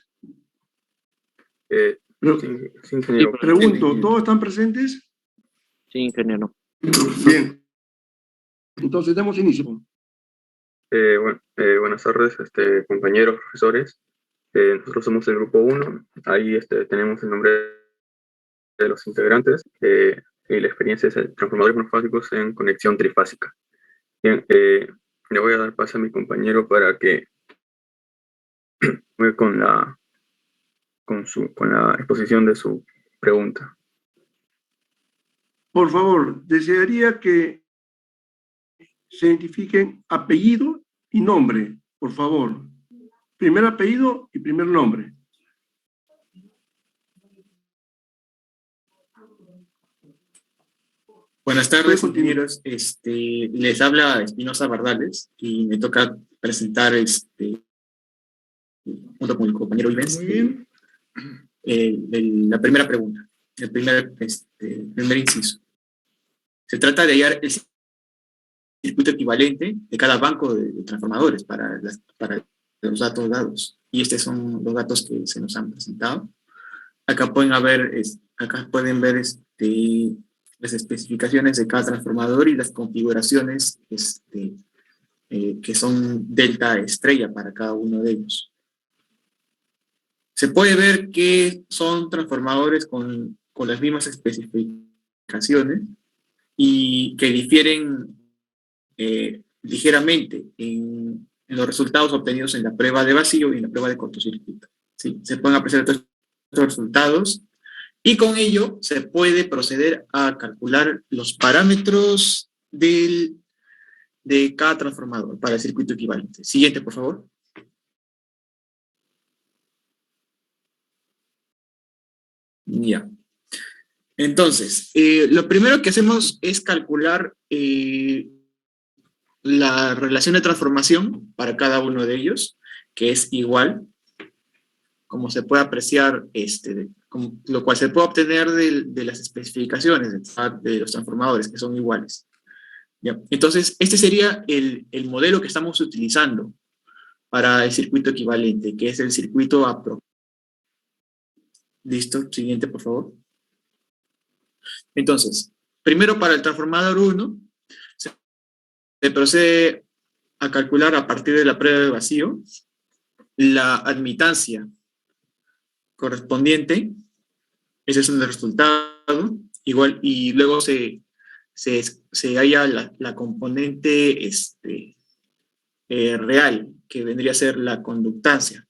Sí, ingeniero. Pregunto, ¿todos están presentes? Sí, ingeniero. Bien. Entonces, demos inicio. Buenas tardes, compañeros, profesores. Nosotros somos el grupo 1. Ahí tenemos el nombre de los integrantes y la experiencia es transformadores monofásicos en conexión trifásica. Bien, le voy a dar paso a mi compañero para que voy con la exposición de su pregunta. Por favor, desearía que se identifiquen apellido y nombre, por favor. Primer apellido y primer nombre. Buenas tardes, ingenieros. Les habla Espinosa Bardales y me toca presentar junto con mi compañero Ivens la primera pregunta, el primer inciso. Se trata de hallar el circuito equivalente de cada banco de transformadores para los datos dados. Y estos son los datos que se nos han presentado. Acá pueden ver las especificaciones de cada transformador y las configuraciones que son delta estrella para cada uno de ellos. Se puede ver que son transformadores con las mismas especificaciones y que difieren ligeramente en los resultados obtenidos en la prueba de vacío y en la prueba de cortocircuito. ¿Sí? Se pueden apreciar estos resultados y con ello se puede proceder a calcular los parámetros de cada transformador para el circuito equivalente. Siguiente, por favor. Ya. Entonces, lo primero que hacemos es calcular la relación de transformación para cada uno de ellos, que es igual, como se puede apreciar, lo cual se puede obtener de las especificaciones de los transformadores, que son iguales. ¿Ya? Entonces, este sería el modelo que estamos utilizando para el circuito equivalente, que es el circuito APRO. ¿Listo? Siguiente, por favor. Entonces, primero para el transformador 1, se procede a calcular a partir de la prueba de vacío la admitancia correspondiente. Ese es el resultado. Igual, y luego se halla la componente real, que vendría a ser la conductancia.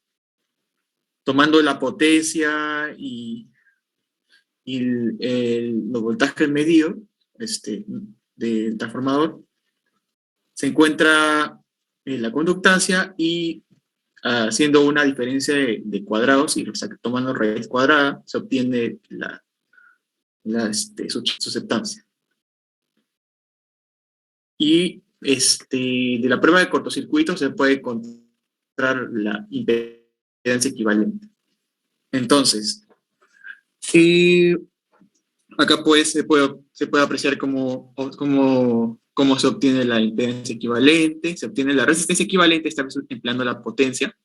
Tomando la potencia y los voltajes medidos del transformador, se encuentra la conductancia y haciendo una diferencia de cuadrados y tomando raíz cuadrada, se obtiene su susceptancia. Y de la prueba de cortocircuito se puede encontrar la impedancia equivalente. Entonces, acá pues se puede apreciar cómo se obtiene la impedancia equivalente. Se obtiene la resistencia equivalente, esta vez empleando la potencia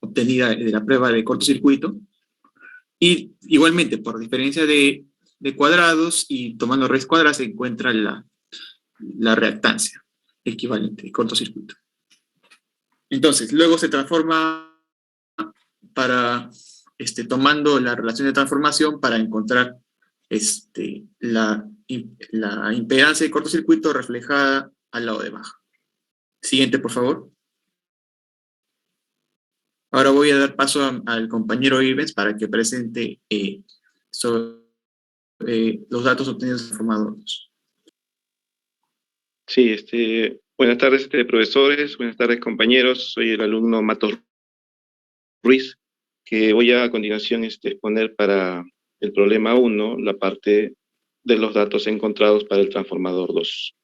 obtenida de la prueba de cortocircuito. Y igualmente, por diferencia de cuadrados y tomando raíz cuadrada, se encuentra la reactancia equivalente de cortocircuito. Entonces, luego se transforma tomando la relación de transformación para encontrar la impedancia de cortocircuito reflejada al lado de baja. Siguiente, por favor. Ahora voy a dar paso al compañero Ivens para que presente los datos obtenidos del transformador 2. Sí, buenas tardes, profesores, buenas tardes, compañeros. Soy el alumno Matos Ruiz, que voy a continuación exponer para el problema 1, la parte de los datos encontrados para el transformador 2.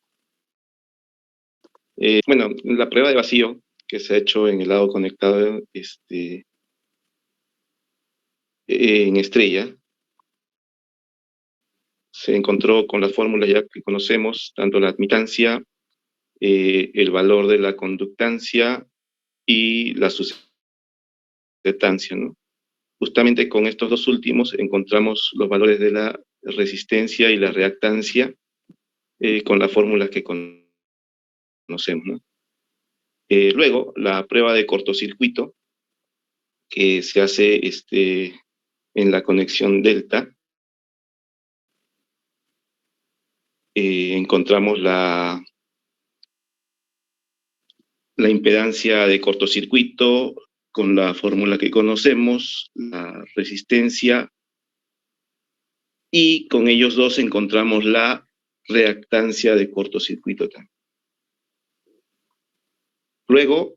Bueno, la prueba de vacío que se ha hecho en el lado conectado en estrella, se encontró con las fórmulas ya que conocemos, tanto la admitancia, el valor de la conductancia y la susceptancia, ¿no? Justamente con estos dos últimos encontramos los valores de la resistencia y la reactancia con las fórmulas que conocemos, ¿no? Luego, la prueba de cortocircuito, que se hace en la conexión delta, encontramos la impedancia de cortocircuito con la fórmula que conocemos, la resistencia, y con ellos dos encontramos la reactancia de cortocircuito también. Luego,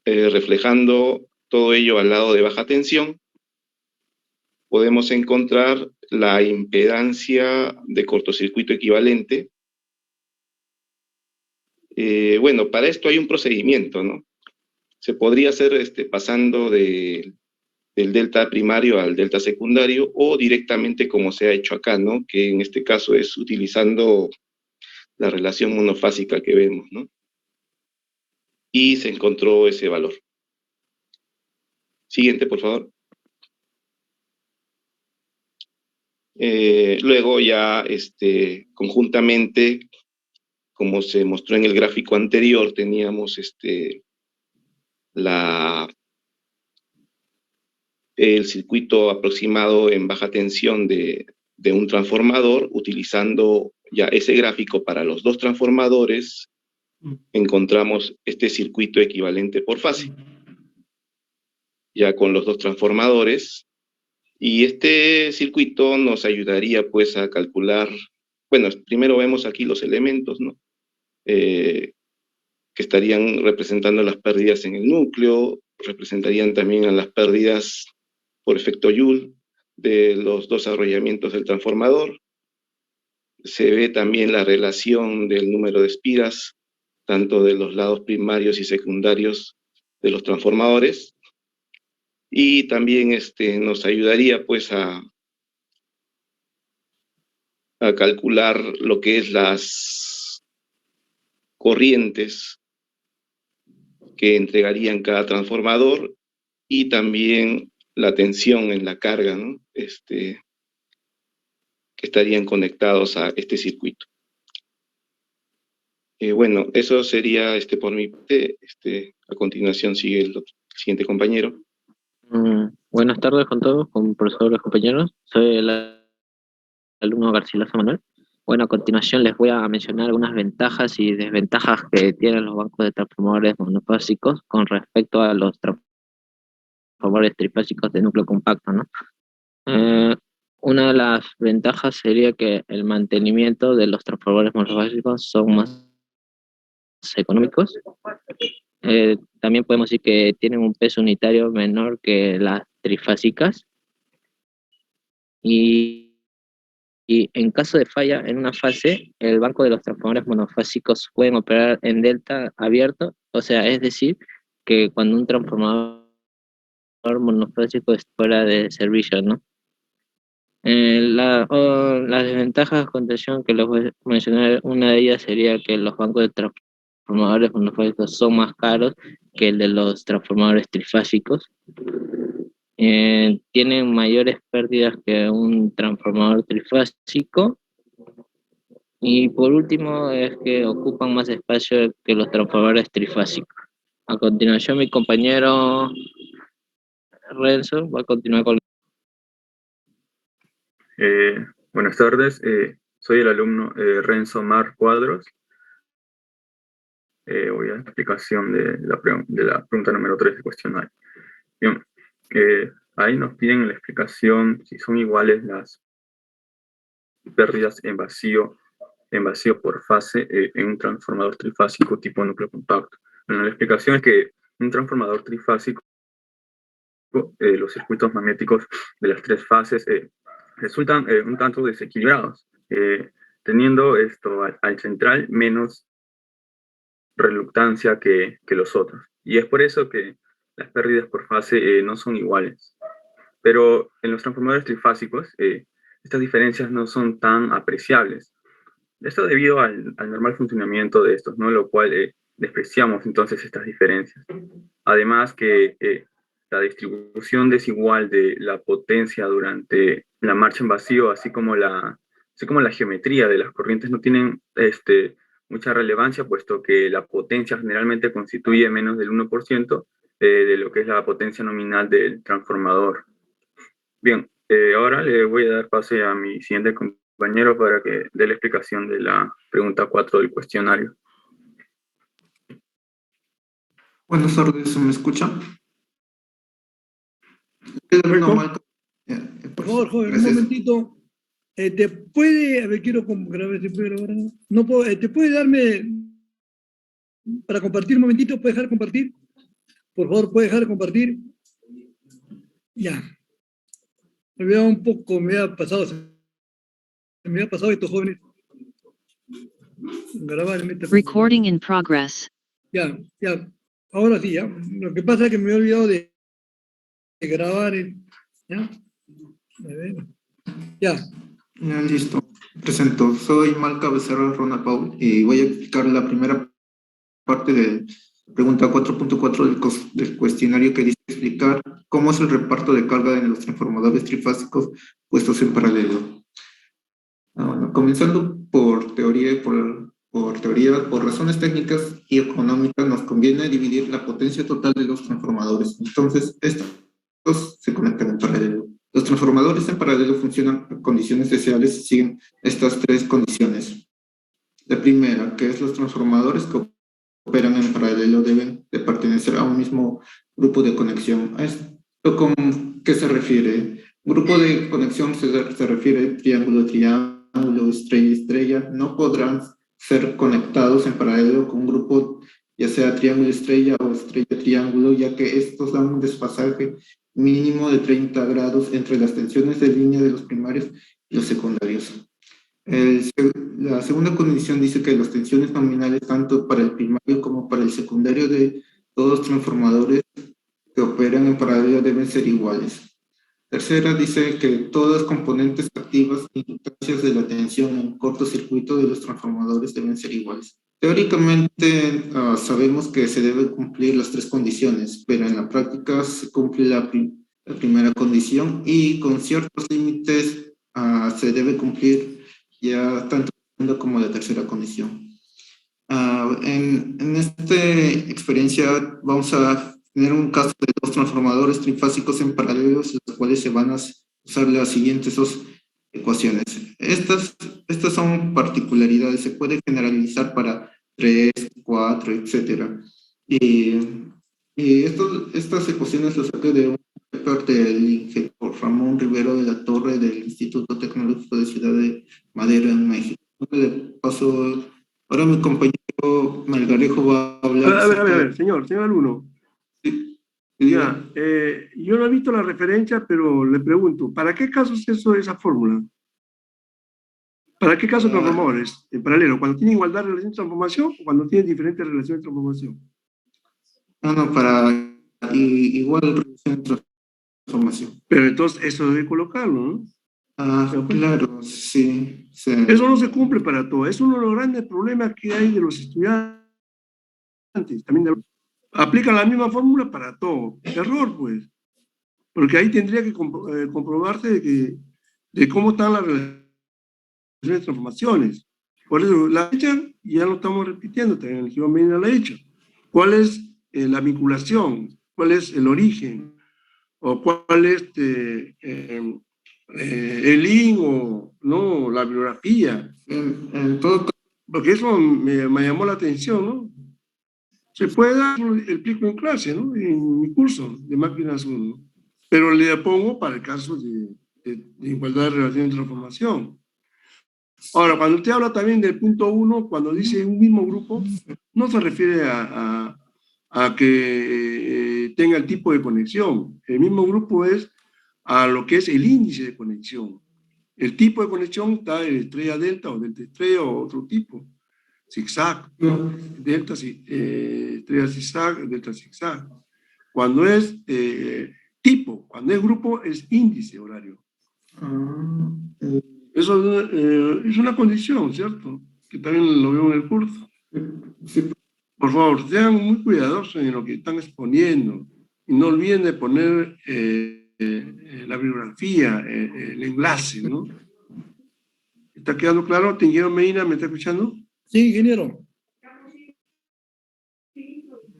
reflejando todo ello al lado de baja tensión, podemos encontrar la impedancia de cortocircuito equivalente. Bueno, para esto hay un procedimiento, ¿no? Se podría hacer pasando del delta primario al delta secundario o directamente como se ha hecho acá, ¿no? Que en este caso es utilizando la relación monofásica que vemos, ¿no? Y se encontró ese valor. Siguiente, por favor. Luego ya conjuntamente, como se mostró en el gráfico anterior, teníamos el circuito aproximado en baja tensión de un transformador, utilizando ya ese gráfico para los dos transformadores, encontramos este circuito equivalente por fase, ya con los dos transformadores, y este circuito nos ayudaría pues a calcular, bueno, primero vemos aquí los elementos, ¿no? Que estarían representando las pérdidas en el núcleo, representarían también a las pérdidas por efecto Joule de los dos arrollamientos del transformador. Se ve también la relación del número de espiras tanto de los lados primarios y secundarios de los transformadores, y también nos ayudaría pues a calcular lo que es las corrientes que entregarían cada transformador y también la tensión en la carga, ¿no? Que estarían conectados a este circuito. Bueno, eso sería por mi parte. A continuación sigue el siguiente compañero. Buenas tardes con todos, con profesores, compañeros. Soy el alumno Garcilaso Manuel. Bueno, a continuación les voy a mencionar algunas ventajas y desventajas que tienen los bancos de transformadores monofásicos con respecto a los transformadores trifásicos de núcleo compacto, ¿no? Una de las ventajas sería que el mantenimiento de los transformadores monofásicos son más económicos. También podemos decir que tienen un peso unitario menor que las trifásicas. Y en caso de falla en una fase, el banco de los transformadores monofásicos pueden operar en delta abierto, o sea, es decir, que cuando un transformador monofásico está fuera de servicio, ¿no? Las desventajas de contención que les voy a mencionar, una de ellas sería que los bancos de transformadores monofásicos son más caros que el de los transformadores trifásicos. Tienen mayores pérdidas que un transformador trifásico, y por último es que ocupan más espacio que los transformadores trifásicos. A continuación mi compañero Renzo va a continuar con... Buenas tardes, soy el alumno Renzo Mar Cuadros. Voy a la explicación de la pregunta número 3 del cuestionario. Bien, ahí nos piden la explicación si son iguales las pérdidas en vacío por fase en un transformador trifásico tipo núcleo compacto. Bueno, la explicación es que un transformador trifásico, los circuitos magnéticos de las tres fases resultan un tanto desequilibrados, teniendo al central menos reluctancia que los otros. Y es por eso que las pérdidas por fase no son iguales. Pero en los transformadores trifásicos, estas diferencias no son tan apreciables. Esto debido al normal funcionamiento de estos, ¿no? Lo cual despreciamos entonces estas diferencias. Además que la distribución desigual de la potencia durante la marcha en vacío, así como la geometría de las corrientes no tienen mucha relevancia, puesto que la potencia generalmente constituye menos del 1% de lo que es la potencia nominal del transformador. Bien, ahora le voy a dar pase a mi siguiente compañero para que dé la explicación de la pregunta 4 del cuestionario. Buenas tardes, ¿me escucha? Por favor, joven, un momentito. ¿Te puede, a ver, quiero grabar, ¿se puede grabar? No puedo, ¿te puede darme para compartir un momentito? ¿Puede dejar de compartir? Por favor, ¿puede dejar de compartir? Ya. Me había un poco, me había pasado estos jóvenes. Grabar, Recording in progress. Ya. Ahora sí, ya. Lo que pasa es que me he olvidado de grabar. ¿Ya? A ver. Ya. Ya, listo. Presento. Soy Malca Becerra Ronald Paul y voy a explicar la primera parte de pregunta 4.4 del cuestionario, que dice explicar cómo es el reparto de carga en los transformadores trifásicos puestos en paralelo. Bueno, comenzando por teoría, por razones técnicas y económicas, nos conviene dividir la potencia total de los transformadores. Entonces, estos se conectan en paralelo. Los transformadores en paralelo funcionan a condiciones deseables y siguen estas tres condiciones. La primera, que es los transformadores que operan en paralelo deben de pertenecer a un mismo grupo de conexión. ¿A esto con qué se refiere? Grupo de conexión se refiere triángulo, estrella. No podrán ser conectados en paralelo con un grupo, ya sea triángulo estrella o estrella triángulo, ya que estos dan un desfasaje mínimo de 30 grados entre las tensiones de línea de los primarios y los secundarios. La segunda condición dice que las tensiones nominales, tanto para el primario como para el secundario de todos los transformadores que operan en paralelo, deben ser iguales. Tercera dice que todas las componentes activas e inductancias de la tensión en cortocircuito de los transformadores deben ser iguales. Teóricamente sabemos que se deben cumplir las tres condiciones, pero en la práctica se cumple la primera condición y con ciertos límites se debe cumplir ya tanto la segunda como la tercera condición. En esta experiencia vamos a tener un caso de dos transformadores trifásicos en paralelo, los cuales se van a usar las siguientes dos ecuaciones. Estas son particularidades, se puede generalizar para 3, 4, etc. Estas ecuaciones las saqué de un paper del ingeniero Ramón Rivero de la Torre del Instituto Tecnológico de Ciudad de Madero en México. Le paso, ahora mi compañero Melgarejo va a hablar. A ver, señor alumno. Ya, yo no he visto la referencia, pero le pregunto, ¿para qué caso es esa fórmula? ¿Para qué caso transformadores en paralelo? ¿Cuando tienen igualdad de relación de transformación o cuando tienen diferentes relaciones de transformación? No, para igual relación de transformación. Pero entonces eso debe colocarlo, ¿no? Claro, sí. Eso no se cumple para todo. Es uno de los grandes problemas que hay de los estudiantes. También aplican la misma fórmula para todo. Error, pues. Porque ahí tendría que comprobarse de cómo están las relaciones de transformaciones. Por eso la echan y ya lo estamos repitiendo, también el Gibón Medina la ha hecho. ¿Cuál es la vinculación? ¿Cuál es el origen? ¿O cuál es el link o no, la bibliografía? En todo caso, porque eso me llamó la atención, ¿no? Se puede dar el plico en clase, ¿no? En mi curso de máquinas 1, pero le pongo para el caso de igualdad de relación de transformación. Ahora, cuando usted habla también del punto 1, cuando dice un mismo grupo, no se refiere a que tenga el tipo de conexión. El mismo grupo es a lo que es el índice de conexión. El tipo de conexión está en estrella delta o delta estrella o otro tipo. Zigzag, delta, estrella zigzag, delta zigzag. Cuando es tipo, cuando es grupo, es índice horario. Eso es una condición, ¿cierto? Que también lo veo en el curso. Por favor, sean muy cuidadosos en lo que están exponiendo y no olviden de poner la bibliografía, el enlace, ¿no? ¿Está quedando claro? ¿Ingeniero Medina me está escuchando? Sí, ingeniero.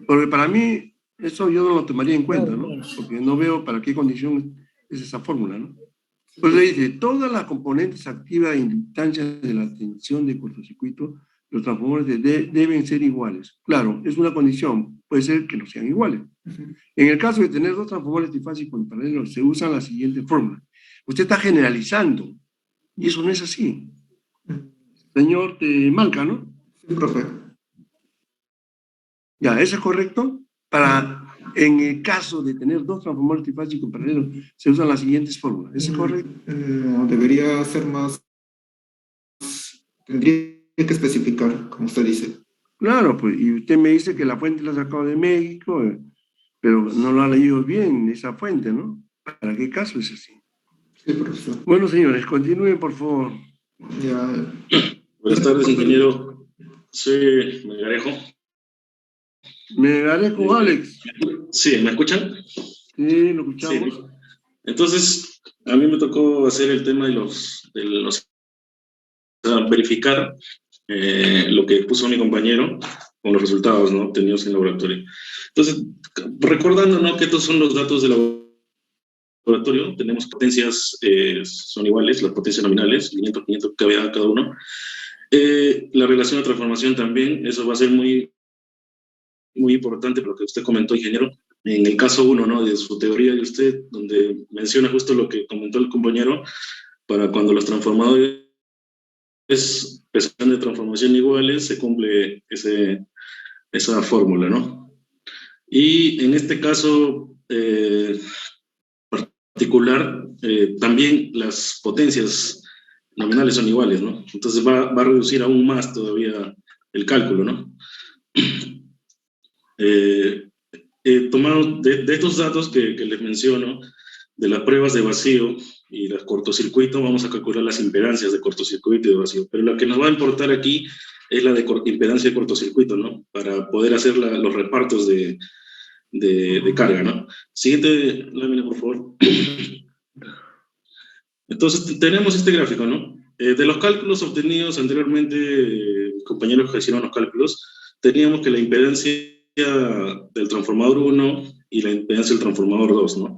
Porque para mí eso yo no lo tomaría en cuenta, ¿no? Porque no veo para qué condición es esa fórmula, ¿no? Pues le dice, todas las componentes activas e inductancias de la tensión de cortocircuito, los transformadores deben ser iguales. Claro, es una condición, puede ser que no sean iguales. En el caso de tener dos transformadores trifásicos en paralelo, se usa la siguiente fórmula. Usted está generalizando, y eso no es así. Señor Malca, ¿no? Sí, profe. Ya, ¿eso es correcto? En el caso de tener dos transformadores trifásicos en paralelo, se usan las siguientes fórmulas. ¿Eso es correcto? No, debería ser más... Tendría que especificar, como usted dice. Claro, pues, y usted me dice que la fuente la ha sacado de México, pero no lo ha leído bien esa fuente, ¿no? ¿Para qué caso es así? Sí, profesor. Bueno, señores, continúen, por favor. Ya. Buenas tardes, ingeniero. Soy Melgarejo. Melgarejo, Alex. Sí, ¿me escuchan? Sí, lo escuchamos. Sí. Entonces, a mí me tocó hacer el tema de verificar lo que puso mi compañero con los resultados, ¿no?, obtenidos en el laboratorio. Entonces, recordando, ¿no?, que estos son los datos del laboratorio, tenemos potencias, son iguales, las potencias nominales, 500, 500 kVA cada uno. La relación de transformación también, eso va a ser muy importante por lo que usted comentó, ingeniero, en el caso 1, ¿no?, de su teoría de usted, donde menciona justo lo que comentó el compañero, para cuando los transformadores sean de transformación iguales, se cumple esa fórmula, ¿no? Y en este caso particular, también las potencias nominales son iguales, ¿no? Entonces va a reducir aún más todavía el cálculo, ¿no? Tomando de estos datos que les menciono, de las pruebas de vacío y las cortocircuito, vamos a calcular las impedancias de cortocircuito y de vacío. Pero la que nos va a importar aquí es la de impedancia de cortocircuito, ¿no? Para poder hacer los repartos de carga, ¿no? Siguiente lámina, por favor. Entonces, tenemos este gráfico, ¿no? De los cálculos obtenidos anteriormente, compañeros que hicieron los cálculos, teníamos que la impedancia del transformador 1 y la impedancia del transformador 2, ¿no?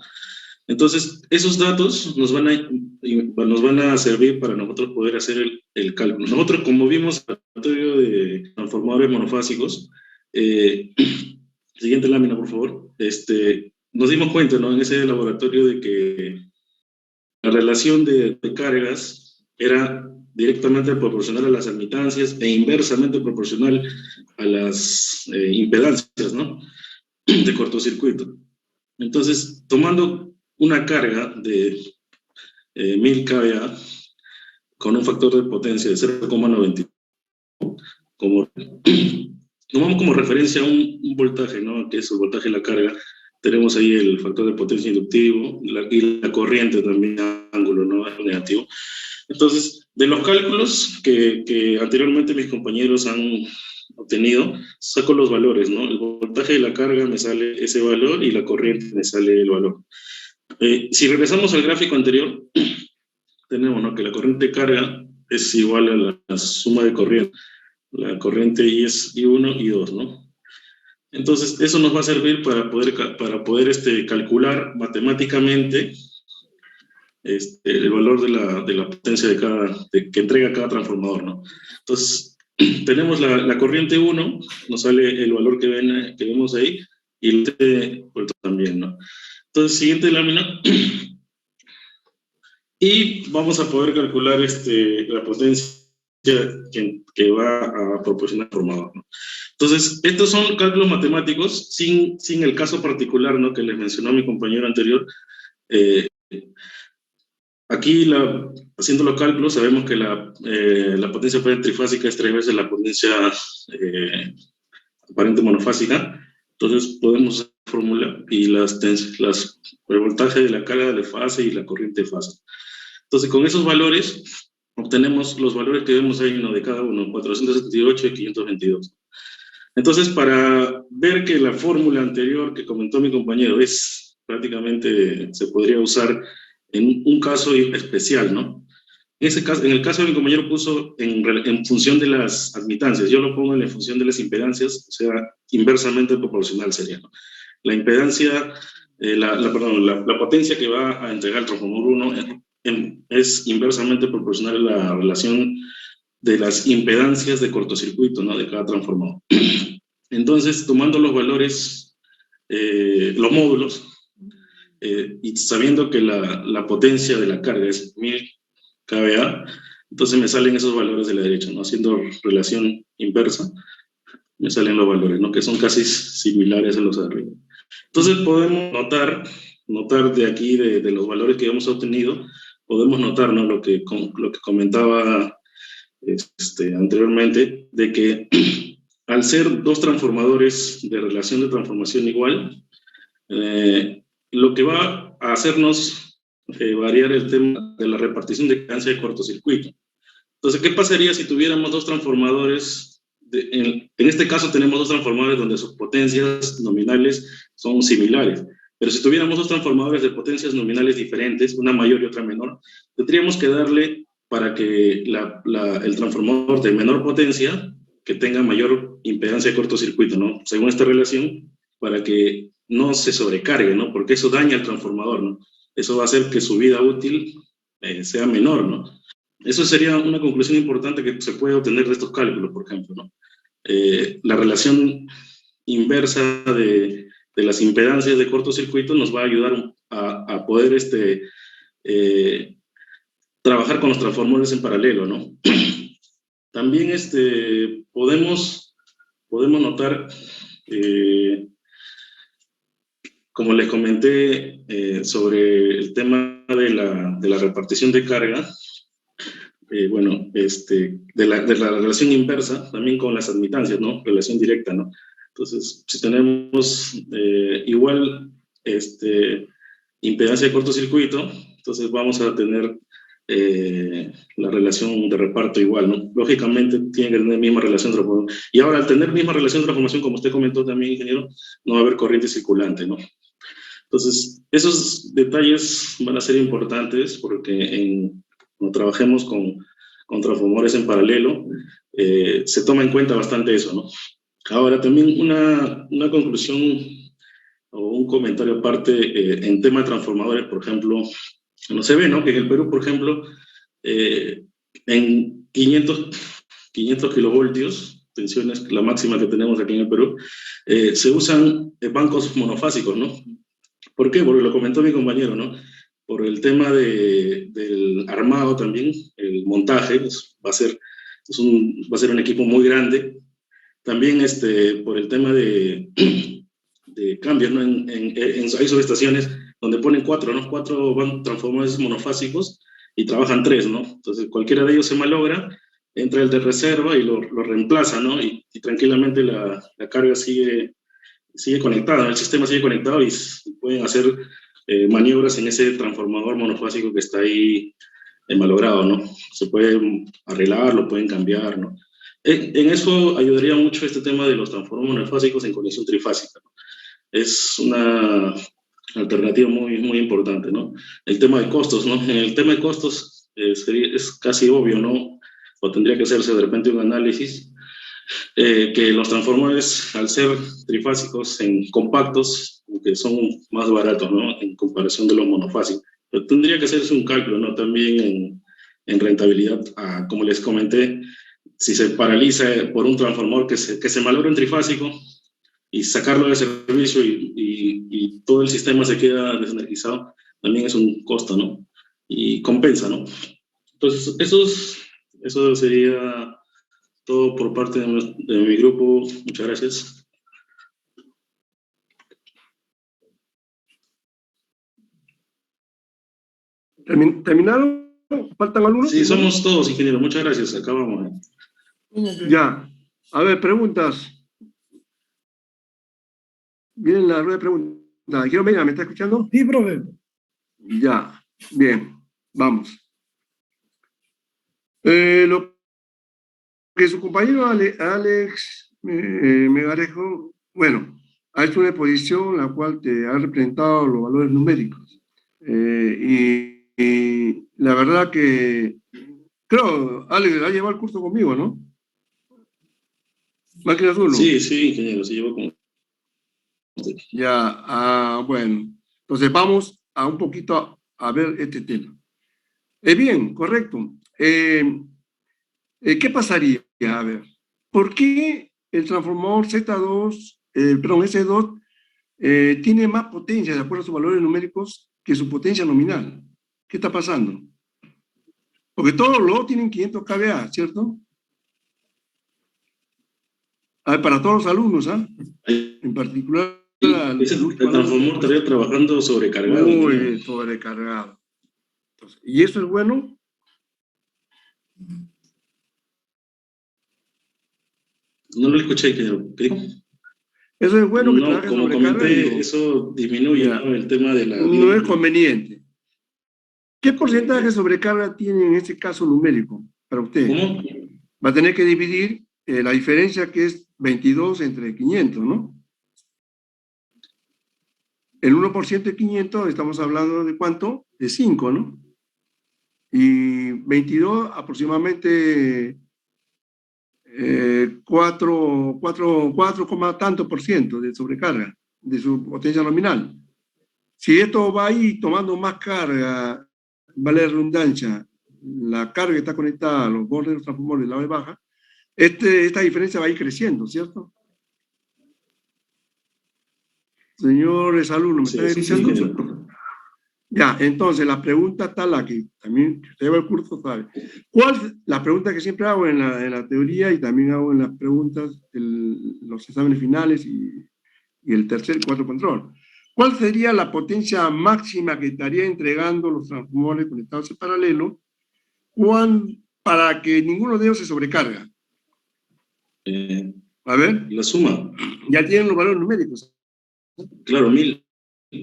Entonces, esos datos nos van a servir para nosotros poder hacer el cálculo. Nosotros, como vimos en el laboratorio de transformadores monofásicos, siguiente lámina, por favor, nos dimos cuenta, ¿no? En ese laboratorio de que la relación de cargas era directamente proporcional a las admitancias e inversamente proporcional a las impedancias, ¿no? De cortocircuito. Entonces, tomando una carga de 1000 kVA con un factor de potencia de 0,90, tomamos como referencia un voltaje, ¿no? Que es el voltaje de la carga. Tenemos ahí el factor de potencia inductivo y la corriente también, ángulo, ¿no? Negativo. Entonces, de los cálculos que anteriormente mis compañeros han obtenido, saco los valores, ¿no? El voltaje de la carga me sale ese valor y la corriente me sale el valor. Si regresamos al gráfico anterior, tenemos, ¿no? Que la corriente de carga es igual a la suma de corriente. La corriente I es I1 y I2, ¿no? Entonces, eso nos va a servir para poder calcular matemáticamente el valor de la potencia que entrega cada transformador, ¿no? Entonces, tenemos la corriente 1, nos sale el valor que vemos ahí, y el T también, ¿no? Entonces, siguiente lámina. Y vamos a poder calcular la potencia que va a proporcionar el transformador, ¿no? Entonces, estos son cálculos matemáticos sin el caso particular, ¿no? Que les mencionó mi compañero anterior. Aquí, haciendo los cálculos, sabemos que la potencia trifásica es 3 veces la potencia aparente monofásica. Entonces, podemos usar la fórmula y el voltaje de la carga de fase y la corriente de fase. Entonces, con esos valores, obtenemos los valores que vemos ahí, ¿no? De cada uno, 478 y 522. Entonces, para ver que la fórmula anterior que comentó mi compañero prácticamente se podría usar en un caso especial, ¿no? En el caso de mi compañero puso en función de las admitancias, yo lo pongo en función de las impedancias, o sea, inversamente proporcional sería, ¿no? La impedancia, la potencia que va a entregar el transformador 1 es inversamente proporcional a la relación de las impedancias de cortocircuito, ¿no? De cada transformador. Entonces, tomando los valores, los módulos, y sabiendo que la potencia de la carga es 1000 kVA, entonces me salen esos valores de la derecha, ¿no? Haciendo relación inversa, me salen los valores, ¿no? Que son casi similares a los de arriba. Entonces podemos notar de aquí, de los valores que hemos obtenido, podemos notar, ¿no? Lo que comentaba anteriormente, de que al ser dos transformadores de relación de transformación igual, lo que va a hacernos variar el tema de la repartición de impedancia de cortocircuito. Entonces, ¿qué pasaría si tuviéramos dos transformadores? En este caso tenemos dos transformadores donde sus potencias nominales son similares, pero si tuviéramos dos transformadores de potencias nominales diferentes, una mayor y otra menor, tendríamos que darle para que el transformador de menor potencia que tenga mayor impedancia de cortocircuito, ¿no? Según esta relación, para que no se sobrecargue, ¿no? Porque eso daña al transformador, ¿no? Eso va a hacer que su vida útil sea menor, ¿no? Eso sería una conclusión importante que se puede obtener de estos cálculos, por ejemplo, ¿no? La relación inversa de las impedancias de cortocircuito nos va a ayudar a poder trabajar con los transformadores en paralelo, ¿no? También podemos notar, como les comenté sobre el tema de la repartición de carga, bueno, de la relación inversa, también con las admitancias, ¿no? Relación directa, ¿no? Entonces, si tenemos igual impedancia de cortocircuito, entonces vamos a tener la relación de reparto igual, ¿no? Lógicamente tiene que tener misma relación de transformación. Y ahora, al tener misma relación de transformación, como usted comentó también, ingeniero, no va a haber corriente circulante, ¿no? Entonces, esos detalles van a ser importantes porque cuando trabajemos con transformadores en paralelo, se toma en cuenta bastante eso, ¿no? Ahora, también una conclusión o un comentario aparte en tema de transformadores, por ejemplo, no se ve, ¿no? Que en el Perú, por ejemplo, en 500 kilovoltios, tensiones, la máxima que tenemos aquí en el Perú, se usan bancos monofásicos, ¿no? ¿Por qué? Porque lo comentó mi compañero, ¿no? Por el tema del armado también, el montaje, va a ser un equipo muy grande. También por el tema de cambios, ¿no? Hay subestaciones donde ponen 4, ¿no? 4 transformadores monofásicos y trabajan 3, ¿no? Entonces cualquiera de ellos se malogra, entra el de reserva y lo reemplaza, ¿no? Y tranquilamente la carga sigue conectada, el sistema sigue conectado y pueden hacer maniobras en ese transformador monofásico que está ahí malogrado, ¿no? Se puede arreglar, lo pueden cambiar, ¿no? En eso ayudaría mucho este tema de los transformadores monofásicos en conexión trifásica, ¿no? Es una alternativa muy, muy importante, ¿no? El tema de costos, ¿no? En el tema de costos es casi obvio, ¿no? O tendría que hacerse de repente un análisis que los transformadores, al ser trifásicos en compactos, que son más baratos, ¿no? En comparación de los monofásicos. Pero tendría que hacerse un cálculo, ¿no? También en rentabilidad, como les comenté, si se paraliza por un transformador que se malogra en trifásico y sacarlo de servicio y todo el sistema se queda desenergizado, también es un costo, ¿no? Y compensa, ¿no? Entonces, eso sería todo por parte de mi grupo. Muchas gracias. ¿Terminaron? ¿Faltan algunos? Sí, somos todos, ingeniero. Muchas gracias. Acabamos. Ya. A ver, preguntas. Viene la rueda de preguntas. Quiero venir, ¿me está escuchando? Sí, profe. Ya. Bien. Vamos. Lo que su compañero Alex Megarejo, bueno, ha hecho una exposición la cual te ha representado los valores numéricos. Y la verdad que creo, Alex, ha llevado el curso conmigo, ¿no? Máquinas 1. Sí, ingeniero, se llevó con... Ya, bueno. Entonces vamos a un poquito a ver este tema. Bien, correcto. ¿Qué pasaría? A ver, ¿por qué el transformador S2 tiene más potencia, de acuerdo a sus valores numéricos, que su potencia nominal? ¿Qué está pasando? Porque todos los tienen 500 kVA, ¿cierto? A ver, para todos los alumnos, ¿ah? En particular... el transformador estaría trabajando sobrecargado. Muy sobrecargado. Entonces, ¿y eso es bueno? No lo escuché, ingeniero. ¿Qué dijo? Eso es bueno que no, trabaje como sobrecarga. comenté, eso disminuye, ¿no? El tema de la... No es conveniente. ¿Qué porcentaje de sobrecarga tiene en este caso numérico para usted? ¿Cómo? Va a tener que dividir la diferencia que es 22 entre 500, ¿no? El 1% de 500, estamos hablando de ¿cuánto? De 5, ¿no? Y 22 aproximadamente 4, tanto por ciento de sobrecarga de su potencia nominal. Si esto va ahí tomando más carga, vale la redundancia, la carga que está conectada a los bordes de los transformadores de la baja, esta diferencia va a ir creciendo, ¿cierto? Señores alumnos, ¿me están escuchando? Ya, entonces la pregunta está la que también usted lleva el curso, sabe. La pregunta que siempre hago en la teoría y también hago en las preguntas, los exámenes finales y el tercer y cuarto control. ¿Cuál sería la potencia máxima que estaría entregando los transformadores conectados en paralelo para que ninguno de ellos se sobrecarga. A ver. La suma. Ya tienen los valores numéricos. Claro, 1000.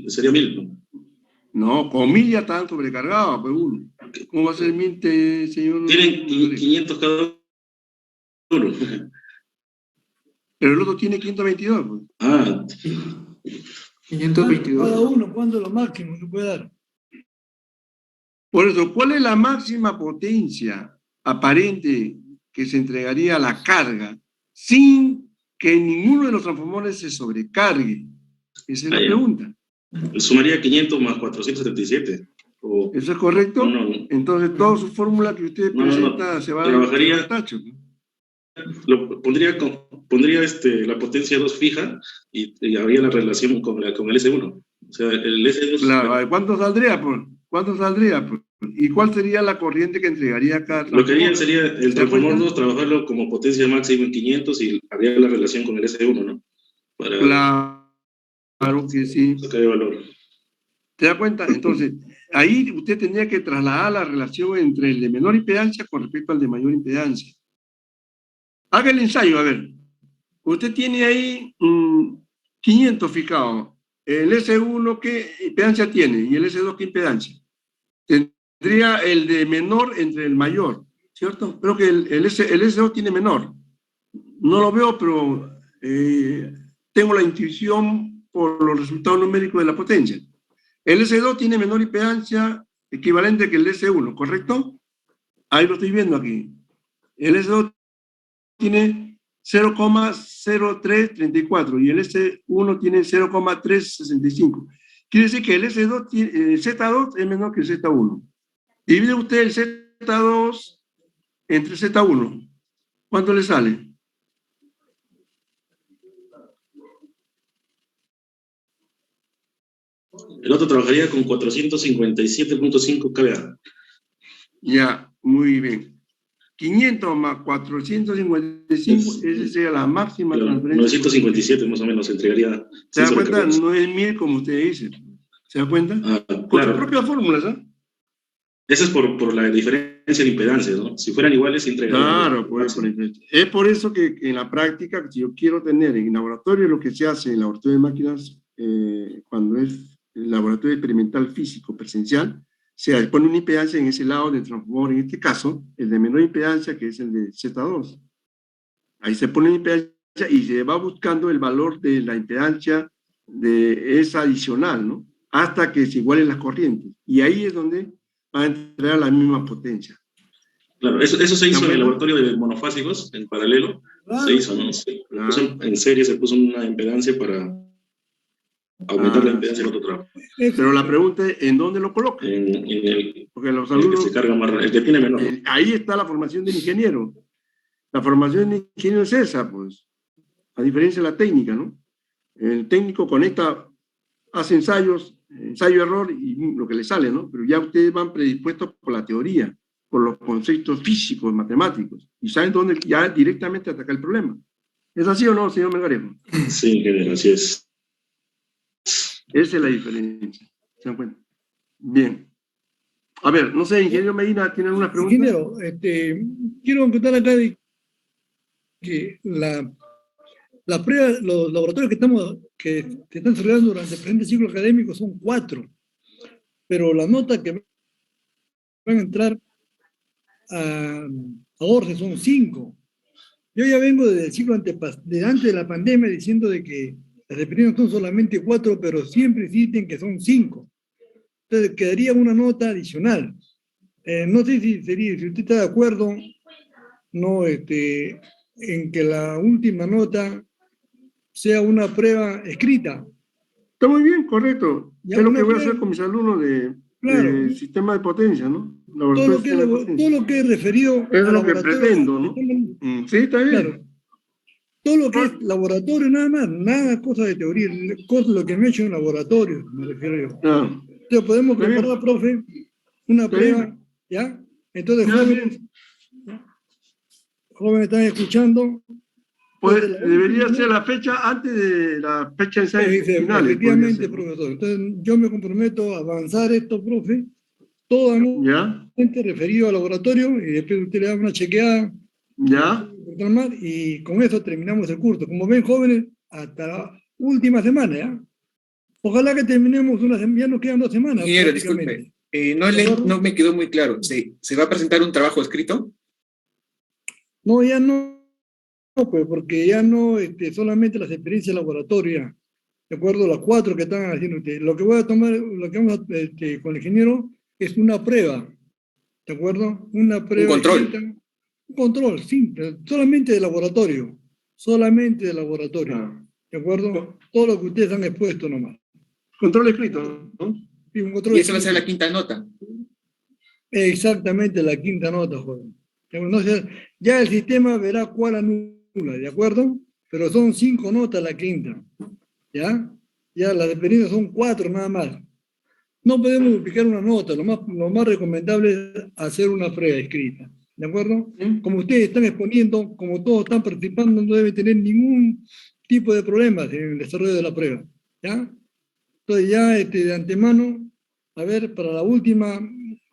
Sería 1000. No, con 1000 ya están sobrecargados, pues uno. ¿Cómo va a ser 1000, señor? Tienen 500 cada uno. Pero el otro tiene 522. Pues. Ah. 522. Cada uno, ¿cuánto es lo máximo que puede dar? Por eso, ¿cuál es la máxima potencia aparente que se entregaría a la carga sin que ninguno de los transformadores se sobrecargue? Esa es la pregunta. Sumaría 500 más 477. ¿Eso es correcto? No. Entonces, toda su fórmula que usted presenta se va Trabajaría, al tacho. Pondría la potencia 2 fija y habría la relación con el S1. O sea, el S2... Claro, ¿cuánto saldría? ¿Cuánto saldría? ¿Y cuál sería la corriente que entregaría cada Lo que haría sería el transformador 2 trabajarlo como potencia máxima en 500 y habría la relación con el S1, ¿no? Claro que sí. Sacar el valor. ¿Te das cuenta? Entonces, ahí usted tendría que trasladar la relación entre el de menor impedancia con respecto al de mayor impedancia. Haga el ensayo, a ver. Usted tiene ahí 500 fijados. El S1, ¿qué impedancia tiene? Y el S2, ¿qué impedancia? Tendría el de menor entre el mayor, ¿cierto? Creo que el S2 tiene menor. No lo veo, pero tengo la intuición por los resultados numéricos de la potencia. El S2 tiene menor impedancia equivalente que el S1, ¿correcto? Ahí lo estoy viendo aquí. El S2 tiene 0,0334 y el S1 tiene 0,365. Quiere decir que el S2 el Z2 es menor que el Z1. Divide usted el Z2 entre Z1. ¿Cuánto le sale? El otro trabajaría con 457.5 kVA. Ya, muy bien. 500 más 455, esa sería la máxima transferencia. 957 más o menos entregaría. ¿Se da cuenta? No es 1000 como usted dice. ¿Se da cuenta? Con su propia fórmula, ¿sabes? Eso es por la diferencia de impedancia, ¿no? Si fueran iguales, se entregarían. Claro, pues, es por eso que en la práctica, si yo quiero tener en laboratorio lo que se hace en laboratorio de máquinas, cuando es el laboratorio experimental físico presencial, se pone una impedancia en ese lado del transformador, en este caso, el de menor impedancia, que es el de Z2. Ahí se pone la impedancia y se va buscando el valor de la impedancia de esa adicional, ¿no? Hasta que se igualen las corrientes. Y ahí es donde va a entregar la misma potencia. Claro, eso se hizo en el laboratorio de monofásicos, en paralelo. Claro. Se hizo, ¿no? En serie se puso una impedancia para aumentar la impedancia del otro trabajo. Pero la pregunta es, ¿en dónde lo coloca? Porque los alumnos, el que se carga más, el que tiene menor. Ahí está la formación del ingeniero. La formación del ingeniero es esa, pues, a diferencia de la técnica, ¿no? El técnico conecta, hace ensayo-error y lo que le sale, ¿no? Pero ya ustedes van predispuestos por la teoría, por los conceptos físicos, matemáticos, y saben dónde ya directamente atacar el problema. ¿Es así o no, señor Melgarejo? Sí, ingeniero, así es. Esa es la diferencia. ¿Se dan cuenta? Bien. A ver, no sé, ingeniero Medina, ¿tiene alguna pregunta? Ingeniero, quiero contar acá de que la prueba, los laboratorios que se están desarrollando durante el presente ciclo académico son 4, pero la nota que van a entrar a ORCE son 5. Yo ya vengo desde el ciclo de antes de la pandemia diciendo de que las experiencias son solamente 4, pero siempre insisten que son 5. Entonces quedaría una nota adicional. No sé si usted está de acuerdo, no, en que la última nota sea una prueba escrita. Está muy bien, correcto. Ya, es lo que voy a hacer con mis alumnos de sistema de potencia, ¿no? Todo lo que es referido es lo que pretendo, ¿no? Sí, está bien. Claro. Todo lo que es laboratorio, nada más, nada cosa de teoría, lo que me he hecho en laboratorio, me refiero yo. Entonces podemos preparar, profe, una prueba, ¿ya? Entonces, jóvenes están escuchando. Pues debería ser la fecha antes de la fecha de ensayos finales. Efectivamente, profesor. Entonces, yo me comprometo a avanzar esto, profe, Totalmente referido al laboratorio y después usted le da una chequeada. ¿Ya? Y con eso terminamos el curso. Como ven, jóvenes, hasta la última semana, ¿ya? Ojalá que terminemos una semana, ya nos quedan 2 semanas. Ingeniero, disculpe, no me quedó muy claro. ¿Se va a presentar un trabajo escrito? No, ya no, pues, porque ya no, solamente las experiencias de laboratorio, ya. De acuerdo a las 4 que están haciendo ustedes. Lo que voy a tomar, lo que vamos a, con el ingeniero, es una prueba. ¿De acuerdo? Una prueba. Un control. Escrita, un control, simple, solamente de laboratorio. Solamente de laboratorio. ¿De acuerdo? Todo lo que ustedes han expuesto nomás. Control escrito, ¿no? Sí, un control Y eso va a ser escrito. la quinta nota. Exactamente la quinta nota, joven. Entonces, ya el sistema verá cuál anula, ¿de acuerdo? Pero son 5 notas la quinta. ¿Ya? Ya las experiencias son 4 nada más. No podemos duplicar una nota, lo más recomendable es hacer una prueba escrita. ¿De acuerdo? Como ustedes están exponiendo, como todos están participando, no deben tener ningún tipo de problemas en el desarrollo de la prueba. ¿Ya? Entonces ya de antemano, a ver, para la última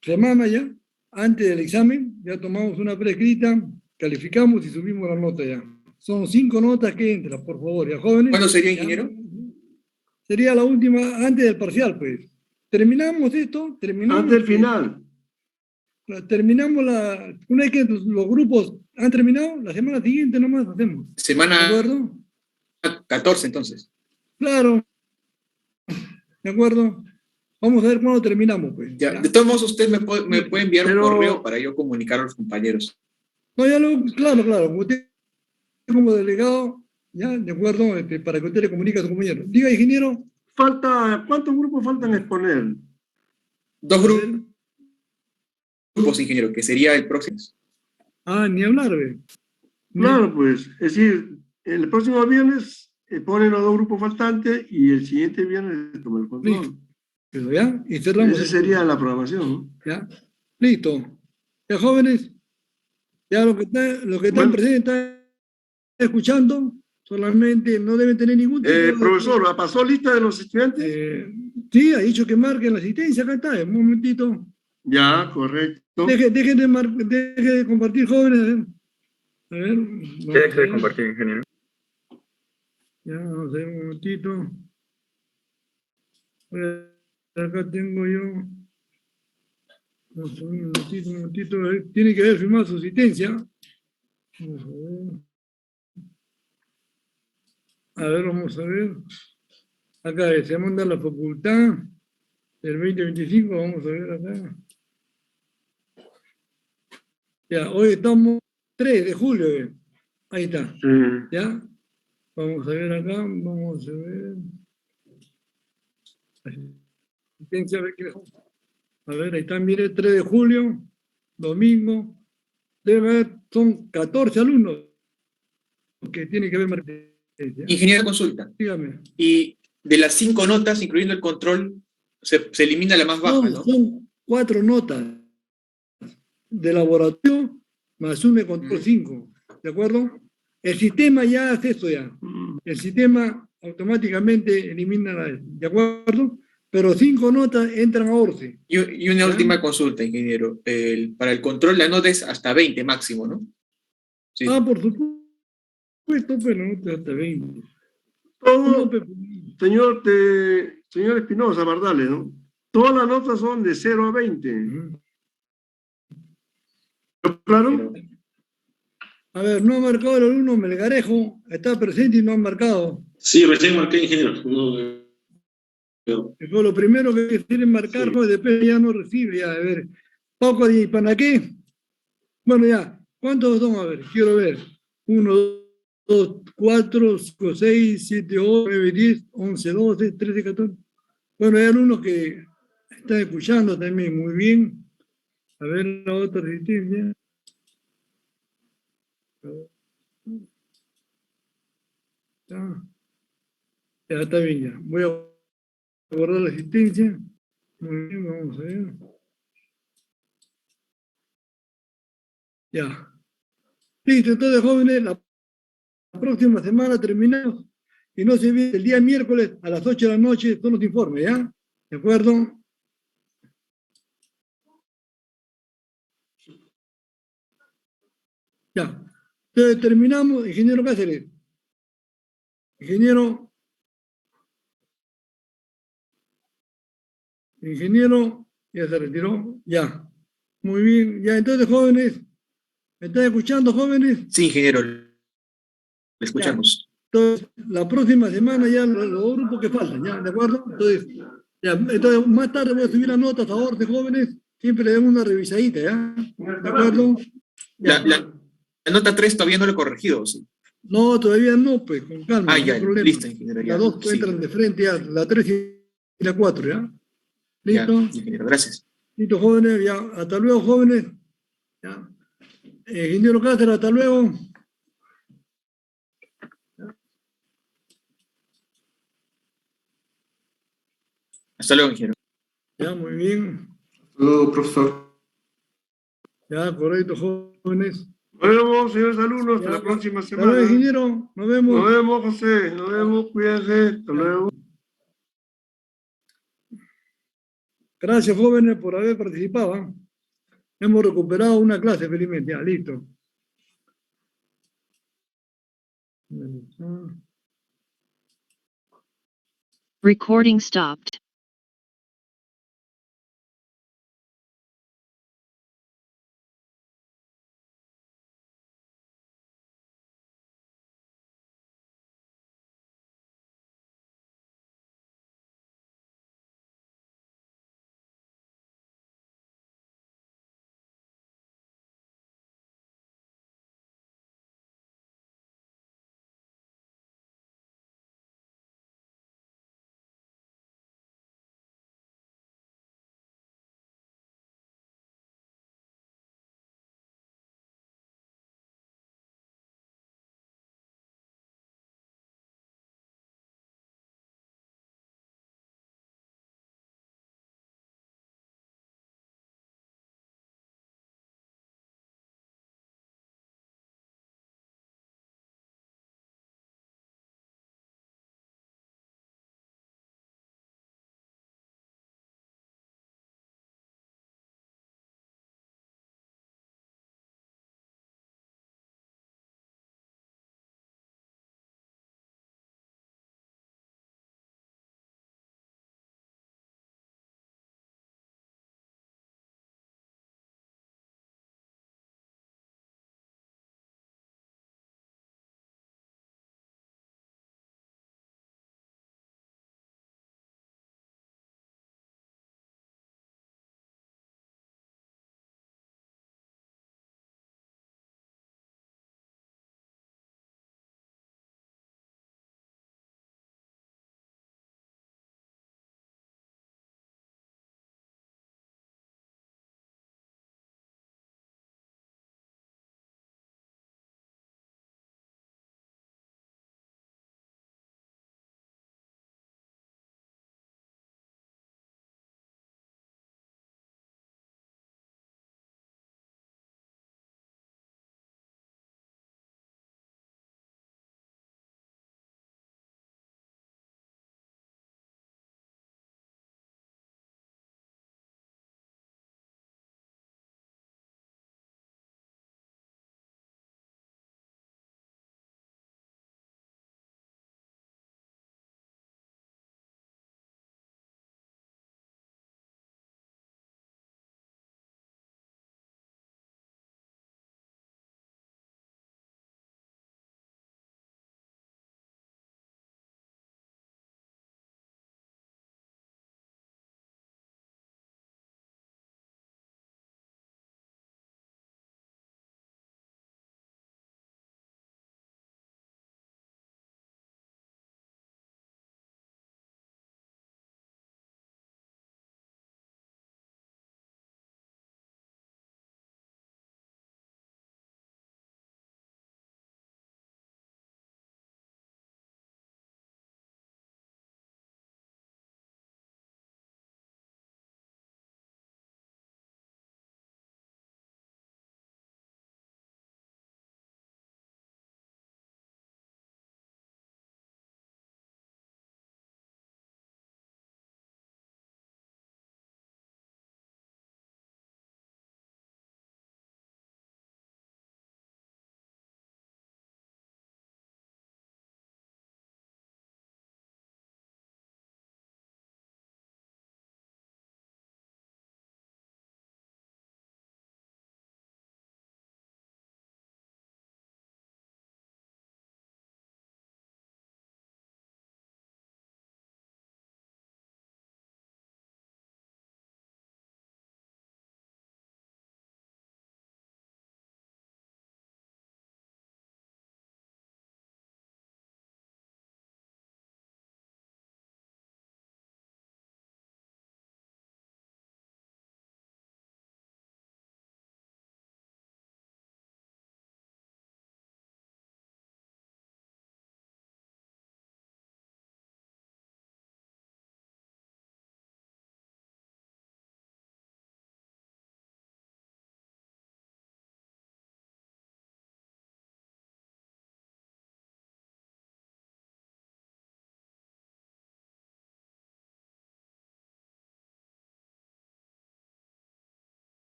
semana ya, antes del examen, ya tomamos una prueba escrita, calificamos y subimos la nota ya. Son 5 notas que entran, por favor, ya jóvenes. ¿Cuándo sería, ingeniero? Sería la última, antes del parcial, pues. Terminamos esto, terminamos... Antes del final. Terminamos una vez que los grupos han terminado, la semana siguiente nomás hacemos. Semana... ¿De acuerdo? 14, entonces. Claro. ¿De acuerdo? Vamos a ver cuándo terminamos, pues. Ya. De todos modos, usted me puede enviar un correo para yo comunicar a los compañeros. No, ya claro. Usted como delegado, ya, de acuerdo, para que usted le comunique a su compañero. Diga, ingeniero. ¿Cuántos grupos faltan exponer? 2 grupos, ingeniero, que sería el próximo. Ni hablar, ¿ve? Claro, pues, es decir, el próximo viernes ponen los 2 grupos faltantes y el siguiente viernes se toma el control. Listo. Pero ya, y cerramos. Esa sería la programación, ¿no? Ya, listo. Ya, jóvenes, ya lo que están presentes están escuchando, solamente no deben tener ningún tipo de... Profesor, ¿pasó lista de los estudiantes? Sí, ha dicho que marquen la asistencia, acá está, un momentito. Ya, correcto. Deje de compartir, jóvenes. A ver. Deje de compartir, ingeniero. Ya, vamos a ver un momentito. Acá tengo yo. Vamos a ver un momentito. Tiene que haber firmado su asistencia. Vamos a ver. Vamos a ver. Acá se manda la facultad del 2025. Vamos a ver acá. Ya, hoy estamos 3 de julio. Ahí está. ¿Ya? Vamos a ver acá. Vamos a ver. Asistencia, a ver, ahí está, mire, 3 de julio, domingo. Debe haber, son 14 alumnos que tienen que ver marketing. Ingeniero, consulta. Dígame. Y de las 5 notas, incluyendo el control, se elimina la más baja, ¿no? Son 4 notas de laboratorio más un de control 5. ¿De acuerdo? El sistema ya hace eso ya. El sistema automáticamente elimina ¿de acuerdo? Pero 5 notas entran a ORCE. Y una última consulta, ingeniero. Para el control la nota es hasta 20 máximo, ¿no? Sí. Por supuesto, pero hasta 20. Todo, señor Espinosa Bardales, ¿no? Todas las notas son de 0 a 20. ¿Claro? A ver, no ha marcado el alumno Melgarejo, está presente y no han marcado. Sí, recién marqué, ingeniero. Fue lo primero que quieren marcar, pues después ya no recibe. Ya, a ver, Pauco de Panaqué. Bueno, ya, ¿cuántos son? A ver, quiero ver. 1, 2, 4, 5, 6, 7, 8, 9, 10, 11, 12, 13, 14. Bueno, hay alumnos que están escuchando también muy bien. A ver, la otra resistencia. Ya está bien, ya. Voy a guardar la asistencia. Muy bien, vamos a ver. Ya. Listo, entonces, jóvenes, la próxima semana terminamos. Y no se olviden, el día miércoles a las 8 de la noche son los informes, ¿ya? ¿De acuerdo? Ya. Entonces terminamos, ingeniero Cáceres. Ingeniero, ya se retiró, ya. Muy bien, ya entonces jóvenes, ¿me están escuchando jóvenes? Sí, ingeniero, le escuchamos. Entonces, la próxima semana ya los grupos que faltan, ¿ya? ¿De acuerdo? Entonces, más tarde voy a subir las notas a favor de jóvenes, siempre le damos una revisadita, ¿ya? ¿De acuerdo? Ya. La nota 3 todavía no lo he corregido, ¿sí? No, todavía no, pues, con calma, Ah, no ya, hay problema. listo, ingeniero, ya. Las dos Sí. entran de frente, ya, la 3 y la 4, ¿ya? ¿Listo? Ya, ingeniero, gracias. Listo, jóvenes, ya. Hasta luego, jóvenes. Ya. Ingeniero Cáceres, hasta luego. Hasta luego, ingeniero. Ya, muy bien. Hasta luego, profesor. Ya, correcto, jóvenes. Nos vemos, señores alumnos, hasta Ya, la próxima hasta luego, semana. ingeniero. Nos vemos. Nos vemos, José. Nos vemos, cuídense. Hasta luego. Gracias, jóvenes, por haber participado. ¿Eh? Hemos recuperado una clase, felizmente. Ya, listo. Recording stopped.